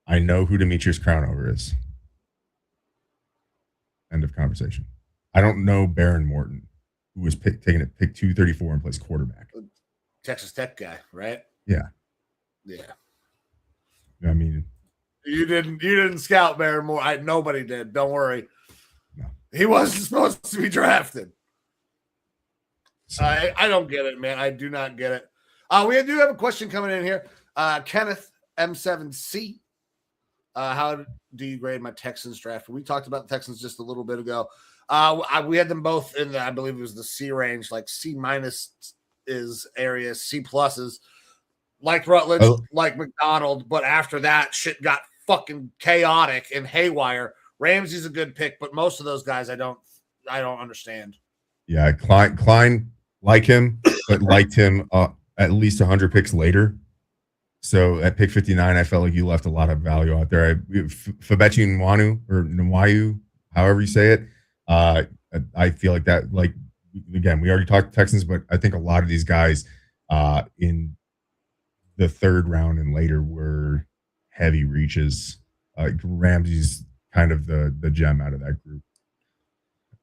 I know who Demetrius Crownover is. End of conversation. I don't know Baron Morton, who was taken at pick 234 and plays quarterback. Texas Tech guy, right? Yeah. Yeah. I mean, you didn't scout Baron Morton. Nobody did. Don't worry. No. He wasn't supposed to be drafted. So, I don't get it, man. I do not get it. We do have a question coming in here. Kenneth M7C. How do you grade my Texans draft? We talked about the Texans just a little bit ago. We had them both in I believe it was the C range, C minus is area, C pluses, like Rutledge, like McDonald. But after that, shit got fucking chaotic and haywire. Ramsey's a good pick, but most of those guys I don't understand. Yeah, Klein like him, but liked him at least 100 picks later. So at pick 59, I felt like you left a lot of value out there. Fabechi Nwanu, or Nwayu, however you say it. I feel like that, again, we already talked Texans, but I think a lot of these guys in the 3rd round and later were heavy reaches. Ramsey's kind of the gem out of that group.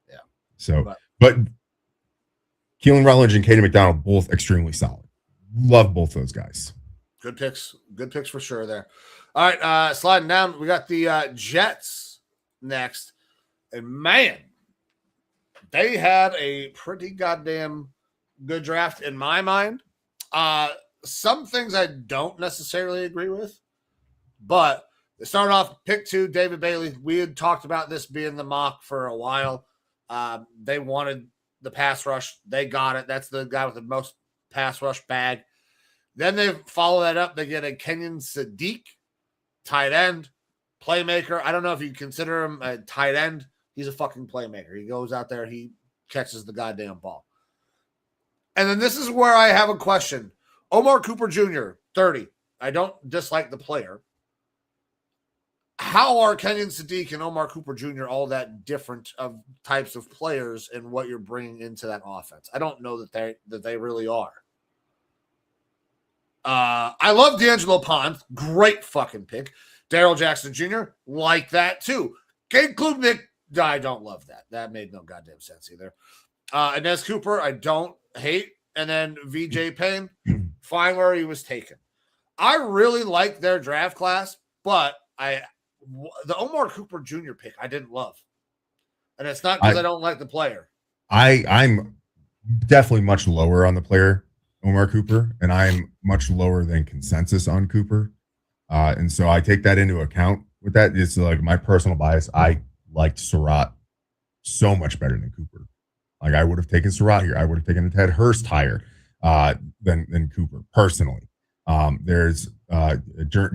Yeah. So, but Keelan Rutledge and Katie McDonald, both extremely solid. Love both those guys. Good picks for sure there. All right, sliding down, we got the Jets next. And man, they had a pretty goddamn good draft in my mind. Some things I don't necessarily agree with, but they started off pick 2, David Bailey. We had talked about this being the mock for a while. They wanted the pass rush. They got it. That's the guy with the most pass rush bag. Then they follow that up. They get a Kenyon Sadiq, tight end, playmaker. I don't know if you consider him a tight end. He's a fucking playmaker. He goes out there, he catches the goddamn ball. And then this is where I have a question. Omar Cooper Jr., 30. I don't dislike the player. How are Kenyon Sadiq and Omar Cooper Jr. all that different of types of players and what you're bringing into that offense? I don't know that they really are. I love D'Angelo Ponce. Great fucking pick. Daryl Jackson Jr. like that too. Cade Klubnik, I don't love that. That made no goddamn sense either. Inez Cooper, I don't hate. And then VJ Payne, fine where he was taken. I really like their draft class, but the Omar Cooper Jr. pick I didn't love. And it's not because I don't like the player. I'm definitely much lower on the player, Omar Cooper, and I'm much lower than consensus on Cooper. And so I take that into account with that. It's like my personal bias. I liked Surratt so much better than Cooper. Like I would have taken Surratt here. I would have taken Ted Hurst higher than Cooper personally. There's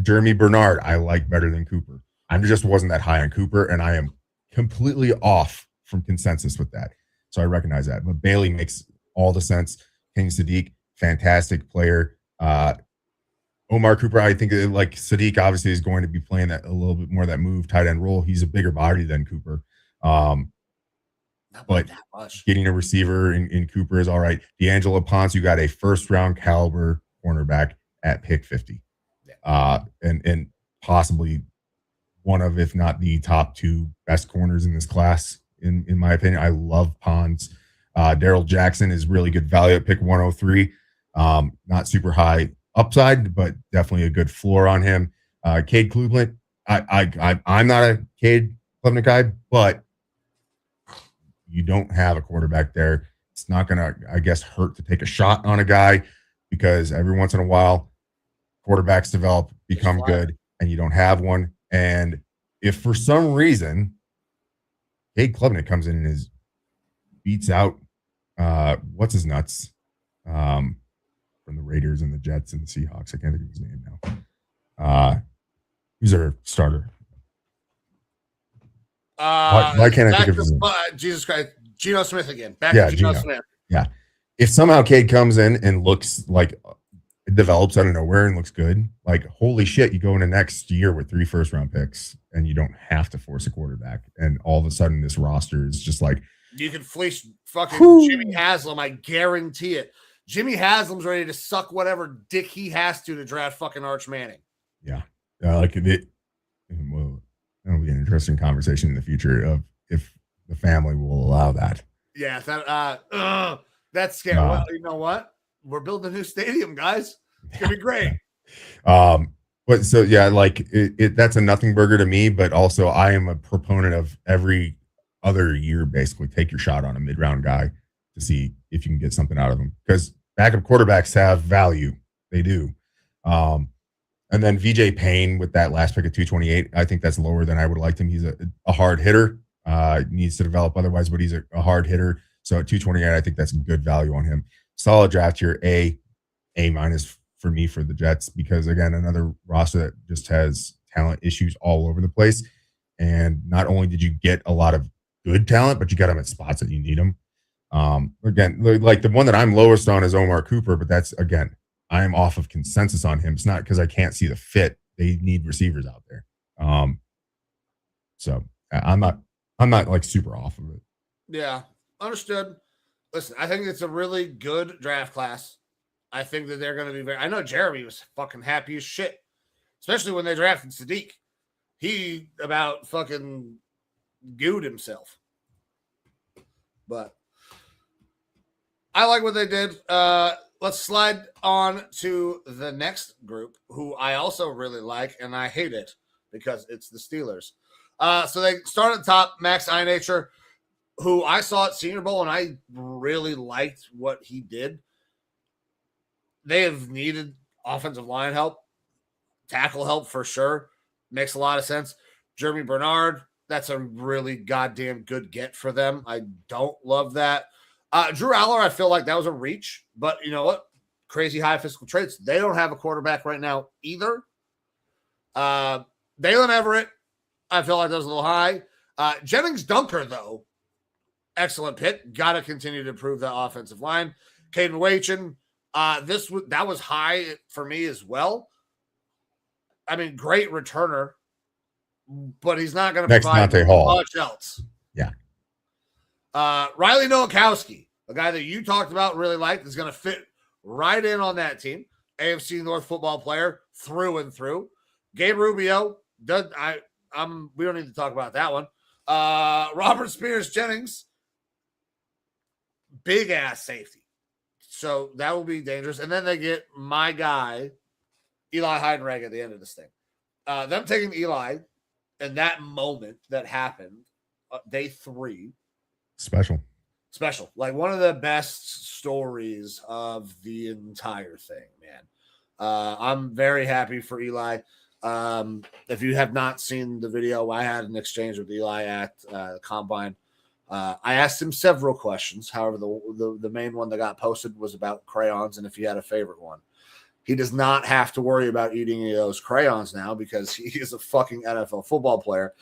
Jeremy Bernard. I like better than Cooper. I just wasn't that high on Cooper, and I am completely off from consensus with that. So I recognize that. But Bailey makes all the sense. Kenyon Sadiq, fantastic player. Omar Cooper, I think like Sadiq obviously is going to be playing that a little bit more of that move tight end role. He's a bigger body than Cooper. But getting a receiver in Cooper is all right. D'Angelo Ponce, you got a first round caliber cornerback at pick 50. And possibly one of, if not the top 2 best corners in this class, in my opinion. I love Ponce. Daryl Jackson is really good value at pick 103. Not super high upside, but definitely a good floor on him. Cade Klubnik, I'm not a Cade Klubnik guy, but you don't have a quarterback there. It's not going to, I guess, hurt to take a shot on a guy because every once in a while, quarterbacks develop, become good, and you don't have one. And if for some reason Cade Klubnik comes in and beats out what's his nuts from the Raiders and the Jets and the Seahawks. I can't think of his name now. Who's their starter? Why can't I think of his name? Jesus Christ. Geno Smith again. Geno Smith. Yeah. If somehow Cade comes in and looks like it develops out of nowhere and looks good, like holy shit, you go into next year with 3 first-round picks and you don't have to force a quarterback. And all of a sudden this roster is just like you can fleece fucking Jimmy Haslam. I guarantee it. Jimmy Haslam's ready to suck whatever dick he has to draft fucking Arch Manning. Yeah. Like it. Well, that'll be an interesting conversation in the future of if the family will allow that. Yeah. That's scary. Well, you know what? We're building a new stadium, guys. It's going to be great. But so, yeah, like that's a nothing burger to me, but also I am a proponent of every other year, basically take your shot on a mid-round guy to see if you can get something out of them because backup quarterbacks have value. They do. And then VJ Payne with that last pick of 228, I think that's lower than I would have liked him. He's a hard hitter, needs to develop otherwise, but he's a hard hitter. So at 228, I think that's good value on him. Solid draft here, A minus for me for the Jets because again, another roster that just has talent issues all over the place. And not only did you get a lot of good talent, but you got them at spots that you need them. Again, like the one that I'm lowest on is Omar Cooper, but that's again, I'm off of consensus on him. It's not because I can't see the fit. They need receivers out there. So I'm not like super off of it. Yeah, understood. Listen, I think it's a really good draft class. I think that they're going to be I know Jeremy was fucking happy as shit, especially when they drafted Sadiq. he about fucking gooed himself. But I like what they did. Let's slide on to the next group, who I also really like, and I hate it because it's the Steelers. So they start at the top, Max Einacher, who I saw at Senior Bowl, and I really liked what he did. They have needed offensive line help, tackle help for sure. Makes a lot of sense. Jeremy Bernard, that's a really goddamn good get for them. I don't love that. Drew Aller, I feel like that was a reach, but you know what? Crazy high physical traits. They don't have a quarterback right now either. Dalen Everett, I feel like that was a little high. Jennings Dunker, though, excellent pick. Got to continue to improve that offensive line. Caden Wachin, that was high for me as well. I mean, great returner, but he's not going to provide much else. Yeah. Riley Nowakowski, a guy that you talked about and really liked, is going to fit right in on that team. AFC North football player through and through. Gabe Rubio, we don't need to talk about that one. Robert Spears Jennings, big ass safety. So that will be dangerous. And then they get my guy, Eli Heidenreich, at the end of this thing. Them taking Eli and that moment that happened, day 3. Special. Like one of the best stories of the entire thing, man. I'm very happy for Eli. If you have not seen the video, I had an exchange with Eli at Combine. I asked him several questions. However, the main one that got posted was about crayons and if he had a favorite one. He does not have to worry about eating any of those crayons now because he is a fucking NFL football player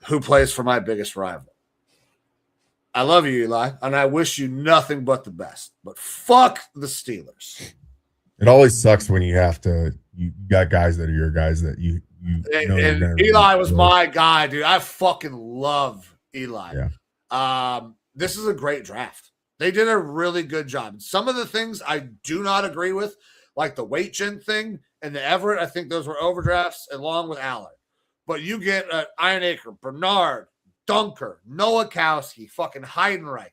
who plays for my biggest rival. I love you, Eli, and I wish you nothing but the best. But fuck the Steelers. It always sucks when you got guys that are your guys that you know. And Eli was my guy, dude. I fucking love Eli. Yeah. This is a great draft. They did a really good job. Some of the things I do not agree with, like the Wachin thing and the Everett, I think those were overdrafts along with Aller. But you get Ironacre, Bernard, Dunker, Nowakowski, fucking Heidenreich.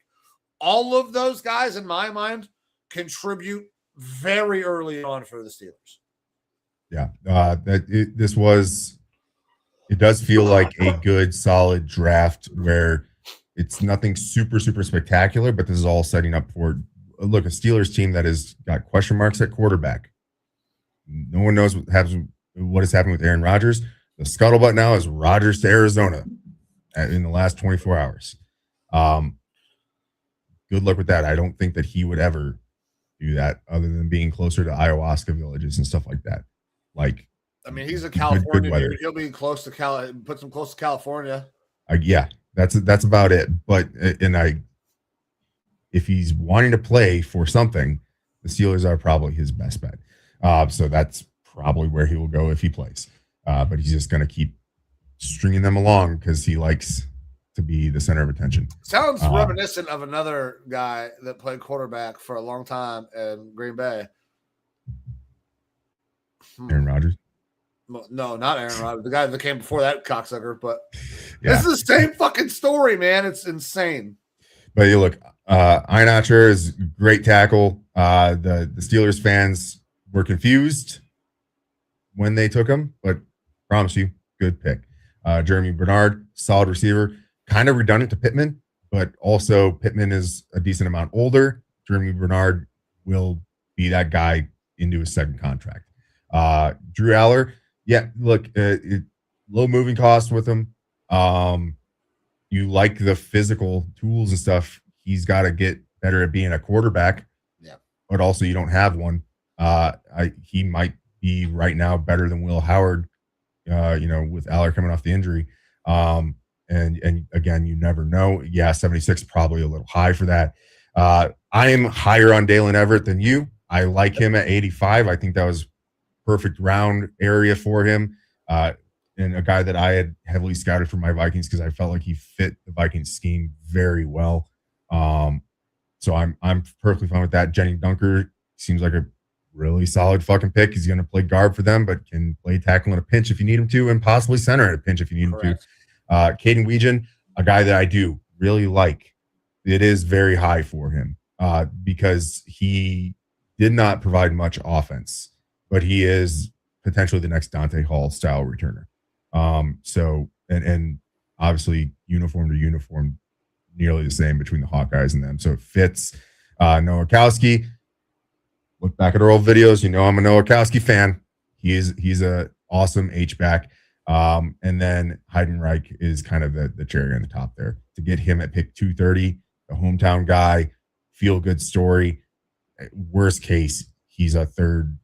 All of those guys, in my mind, contribute very early on for the Steelers. Yeah. It does feel like a good, solid draft where it's nothing super, super spectacular, but this is all setting up for a Steelers team that has got question marks at quarterback. No one knows what is happening with Aaron Rodgers. The scuttlebutt now is Rodgers to Arizona in the last 24 hours. Good luck with that. I don't think that he would ever do that other than being closer to ayahuasca villages and stuff like that. Like, I mean, he's a California dude. He'll be close to puts him close to California. Yeah, that's about it. But if he's wanting to play for something, the Steelers are probably his best bet. So that's probably where he will go if he plays. But he's just going to keep stringing them along because he likes to be the center of attention. Sounds reminiscent of another guy that played quarterback for a long time in Green Bay. Aaron Rodgers? No, not Aaron Rodgers. The guy that came before that cocksucker. But This is the same fucking story, man. It's insane. But you look, Einacher is a great tackle. The Steelers fans were confused when they took him, but promise you, good pick. Jeremy Bernard, solid receiver, kind of redundant to Pittman, but also Pittman is a decent amount older. Jeremy Bernard will be that guy into his second contract. Drew Aller, look, low moving cost with him. You like the physical tools and stuff. He's got to get better at being a quarterback. Yeah, but also you don't have one. He might be right now better than Will Howard. With Aller coming off the injury. And again, you never know. Yeah, 76 probably a little high for that. I am higher on Dalen Everett than you. I like him at 85. I think that was perfect round area for him. And a guy that I had heavily scouted for my Vikings because I felt like he fit the Vikings scheme very well. So I'm perfectly fine with that. Jenny Dunker seems like a really solid fucking pick. He's going to play guard for them, but can play tackle in a pinch if you need him to, and possibly center in a pinch if you need him to. Caden Weegan, a guy that I do really like. It is very high for him because he did not provide much offense, but he is potentially the next Dante Hall style returner. So obviously uniform to uniform, nearly the same between the Hawkeyes and them. So it fits. Nowakowski, look back at our old videos. You know I'm a Nowakowski fan. He's a awesome H-back. And then Heidenreich is kind of the cherry on the top there. To get him at pick 230, the hometown guy, feel good story. Worst case, he's a third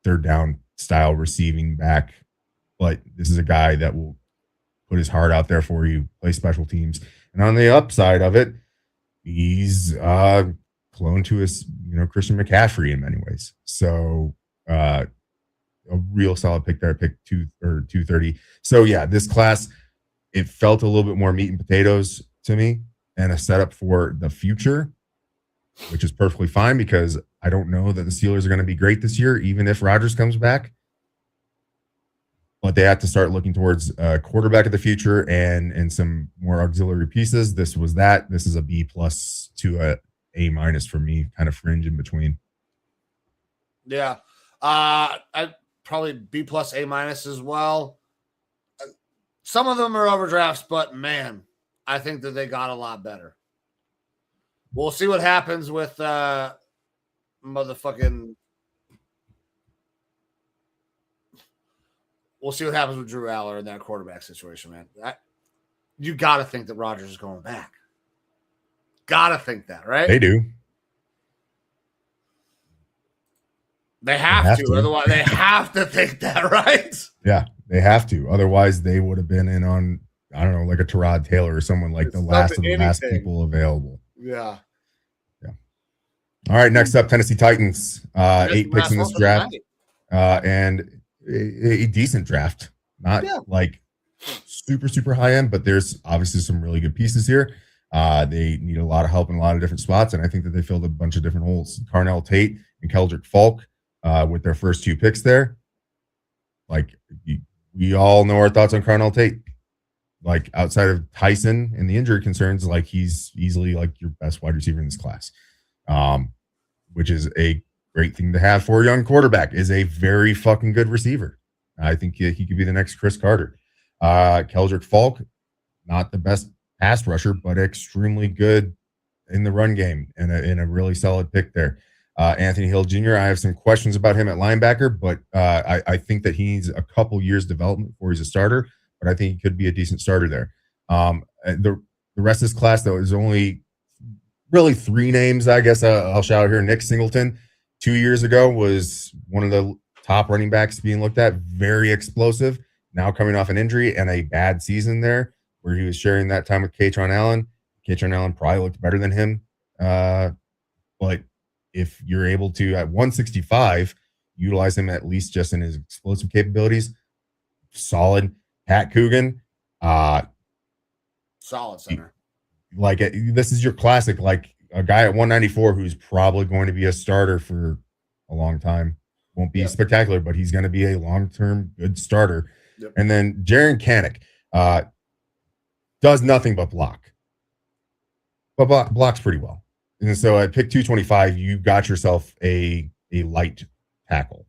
down style receiving back. But this is a guy that will put his heart out there for you, play special teams. And on the upside of it, he's clone to his, Christian McCaffrey in many ways. So a real solid pick there, pick 230. So yeah, this class, it felt a little bit more meat and potatoes to me and a setup for the future, which is perfectly fine because I don't know that the Steelers are going to be great this year, even if Rodgers comes back. But they have to start looking towards a quarterback of the future and some more auxiliary pieces. This was that. This is a B+ to a A- for me, kind of fringe in between. Yeah. I probably B+ A- as well. Some of them are overdrafts, but man, I think that they got a lot better. We'll see what happens with motherfucking. We'll see what happens with Drew Aller in that quarterback situation, man. You got to think that Rodgers is going back. Got to think that, right? They do. They have to. Otherwise, they have to think that, right? Yeah, they have to. Otherwise, they would have been in on, I don't know, like a Tyrod Taylor or someone like the last of the last people available. Yeah. All right, next up, Tennessee Titans. 8 picks in this draft. And a decent draft. Not like super, super high end, but there's obviously some really good pieces here. They need a lot of help in a lot of different spots, and I think that they filled a bunch of different holes. Carnell Tate and Keldrick Falk with their first 2 picks there. Like, we all know our thoughts on Carnell Tate. Like, outside of Tyson and the injury concerns, like, he's easily like your best wide receiver in this class, which is a great thing to have for a young quarterback. Is a very fucking good receiver. I think he could be the next Chris Carter. Keldrick Falk, not the best pass rusher, but extremely good in the run game and a really solid pick there. Anthony Hill Jr., I have some questions about him at linebacker, but I think that he needs a couple years development before he's a starter, but I think he could be a decent starter there. The rest of this class, though, is only really 3 names, I guess I'll shout out here. Nick Singleton, 2 years ago, was one of the top running backs being looked at, very explosive, now coming off an injury and a bad season there where he was sharing that time with Katron Allen. Katron Allen probably looked better than him. But if you're able to, at 165, utilize him at least just in his explosive capabilities, solid. Pat Coogan, solid center. Like, this is your classic, like a guy at 194 who's probably going to be a starter for a long time. Won't be spectacular, but he's going to be a long-term good starter. Yep. And then Jaron Kanik does nothing but block. But blocks pretty well. And so at pick 225, you got yourself a light tackle,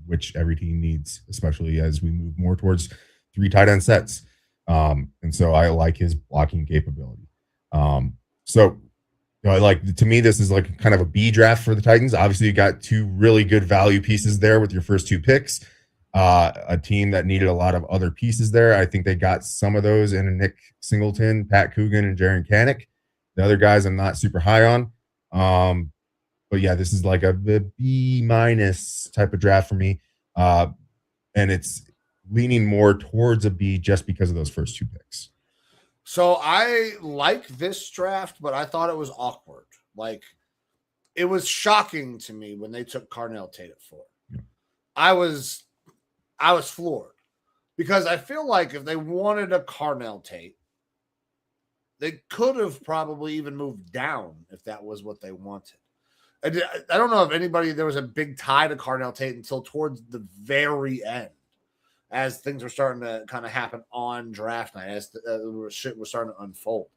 which every team needs, especially as we move more towards 3 tight end sets. And so I like his blocking capability. To me, this is like kind of a B draft for the Titans. Obviously, you got 2 really good value pieces there with your first 2 picks. A team that needed a lot of other pieces there. I think they got some of those in Nick Singleton, Pat Coogan, and Jaron Kanik. The other guys I'm not super high on. But yeah, this is like a B- type of draft for me. And it's leaning more towards a B just because of those first 2 picks. So I like this draft, but I thought it was awkward. Like, it was shocking to me when they took Carnell Tate at 4. Yeah. I was floored because I feel like if they wanted a Carnell Tate, they could have probably even moved down if that was what they wanted. I don't know if there was a big tie to Carnell Tate until towards the very end, as things were starting to kind of happen on draft night, as shit was starting to unfold.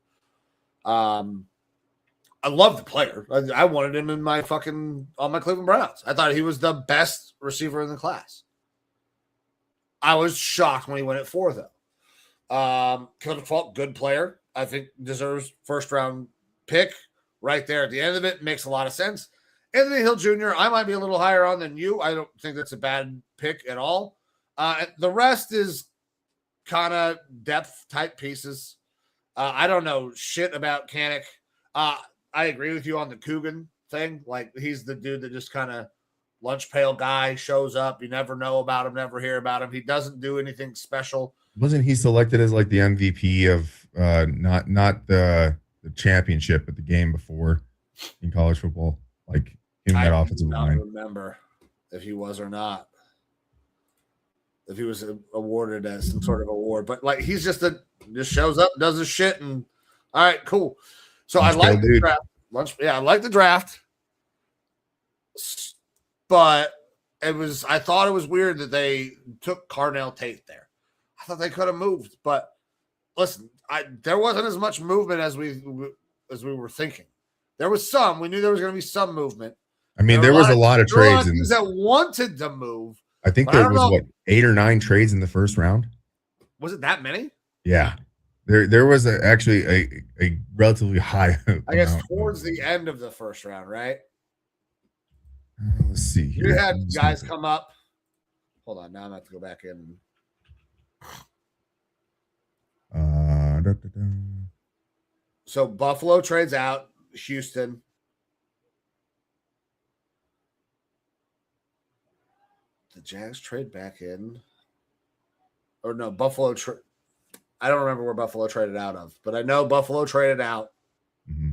I love the player. I wanted him in my on my Cleveland Browns. I thought he was the best receiver in the class. I was shocked when he went at 4, though. Good player. I think deserves first round pick right there at the end of it. Makes a lot of sense. Anthony Hill Jr., I might be a little higher on than you. I don't think that's a bad pick at all. The rest is kind of depth type pieces. I don't know shit about Kanik. I agree with you on the Coogan thing. Like, he's the dude that just kind of lunch pail guy shows up. You never know about him, never hear about him. He doesn't do anything special. Wasn't he selected as like the MVP of not the championship, but the game before in college football? Like in that offensive line. I don't remember if he was or not. If he was awarded as some sort of award, but like he's just shows up, does his shit, and all right, cool. So I like the draft. I like the draft, but I thought it was weird that they took Carnell Tate there. I thought they could have moved, but listen, there wasn't as much movement as we were thinking. There was some. We knew there was going to be some movement. I mean, there was a lot of trades in that wanted to move. I think there was 8 or 9 trades in the first round. Was it that many? Yeah. There was actually a relatively high I guess towards the end of the first round, right? Let's see here. You had guys come up. Hold on, now I'm going to have to go back in. So Buffalo trades out Houston. The Jags trade back in. Or no, Buffalo I don't remember where Buffalo traded out of, but I know Buffalo traded out. Mm-hmm.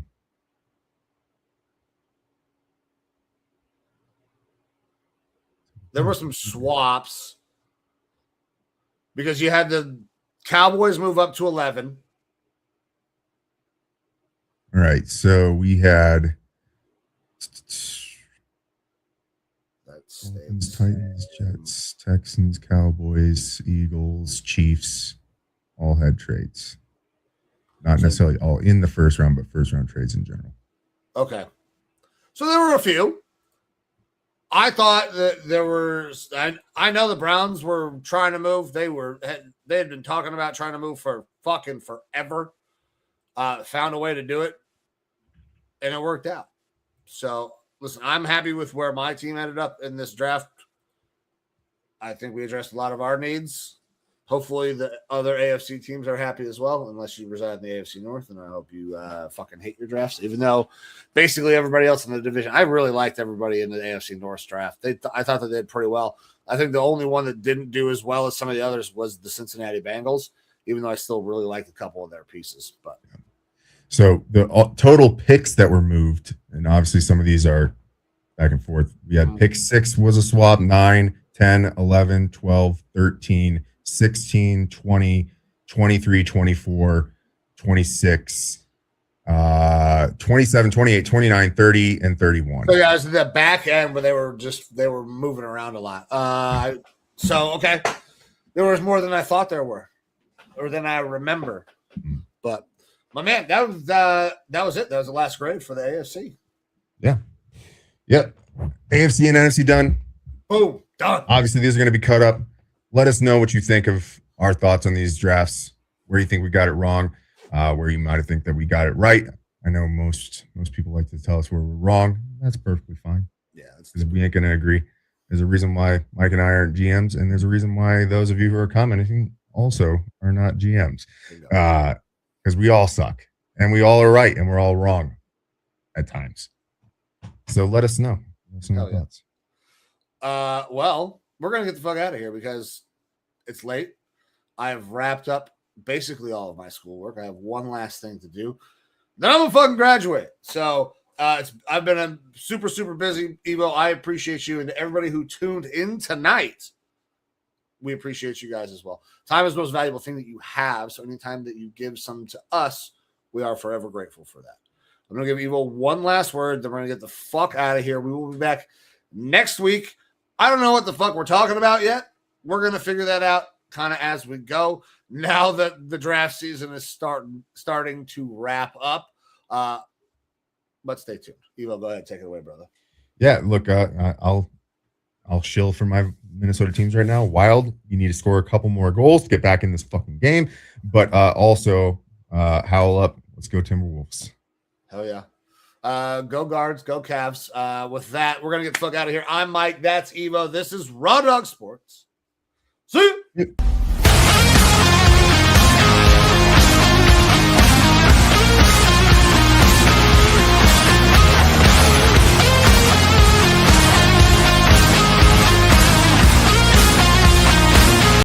There were some swaps because you had the Cowboys move up to 11. All right, so we had Dolphins, Titans, Jets, Texans, Cowboys, Eagles, Chiefs. All had trades. Not necessarily all in the first round, but first round trades in general. Okay. So there were a few. I thought that there were I know the Browns were trying to move. They had been talking about trying to move for fucking forever. Found a way to do it, and it worked out. So listen, I'm happy with where my team ended up in this draft. I think we addressed a lot of our needs. Hopefully the other AFC teams are happy as well, unless you reside in the AFC North, and I hope you fucking hate your drafts, even though basically everybody else in the division, I really liked everybody in the AFC North draft. I thought they did pretty well. I think the only one that didn't do as well as some of the others was the Cincinnati Bengals, even though I still really liked a couple of their pieces. But so the total picks that were moved, and obviously some of these are back and forth. We had pick 6 was a swap, 9, 10, 11, 12, 13, 16, 20, 23, 24, 26, 27, 28, 29, 30, and 31. So yeah, it was the back end where they were moving around a lot. So okay. There was more than I thought there were, or than I remember. Mm-hmm. But my man, that was it. That was the last grade for the AFC. Yeah. Yep. AFC and NFC done. Boom. Done. Obviously, these are going to be cut up. Let us know what you think of our thoughts on these drafts, where you think we got it wrong, where you might think that we got it right. I know most people like to tell us where we're wrong. That's perfectly fine. Yeah. Because we ain't going to agree. There's a reason why Mike and I aren't GMs, and there's a reason why those of you who are commenting also are not GMs. Because we all suck, and we all are right, and we're all wrong at times. So let us know. Let us know your thoughts. Well, we're going to get the fuck out of here because it's late. I have wrapped up basically all of my schoolwork. I have one last thing to do. Then I'm going to fucking graduate. So I've been a super, super busy. Evo, I appreciate you. And everybody who tuned in tonight, we appreciate you guys as well. Time is the most valuable thing that you have. So anytime that you give some to us, we are forever grateful for that. I'm going to give Evo one last word. Then we're going to get the fuck out of here. We will be back next week. I don't know what the fuck we're talking about yet. We're going to figure that out kind of as we go. Now that the draft season is starting to wrap up. But stay tuned. Evo, go ahead. Take it away, brother. Yeah, look, I'll shill for my Minnesota teams right now. Wild, you need to score a couple more goals to get back in this fucking game. But also, howl up. Let's go Timberwolves. Hell yeah. Go Guards, go Cavs. With that, we're going to get the fuck out of here. I'm Mike. That's Evo. This is Raw Dawg Sports. See you.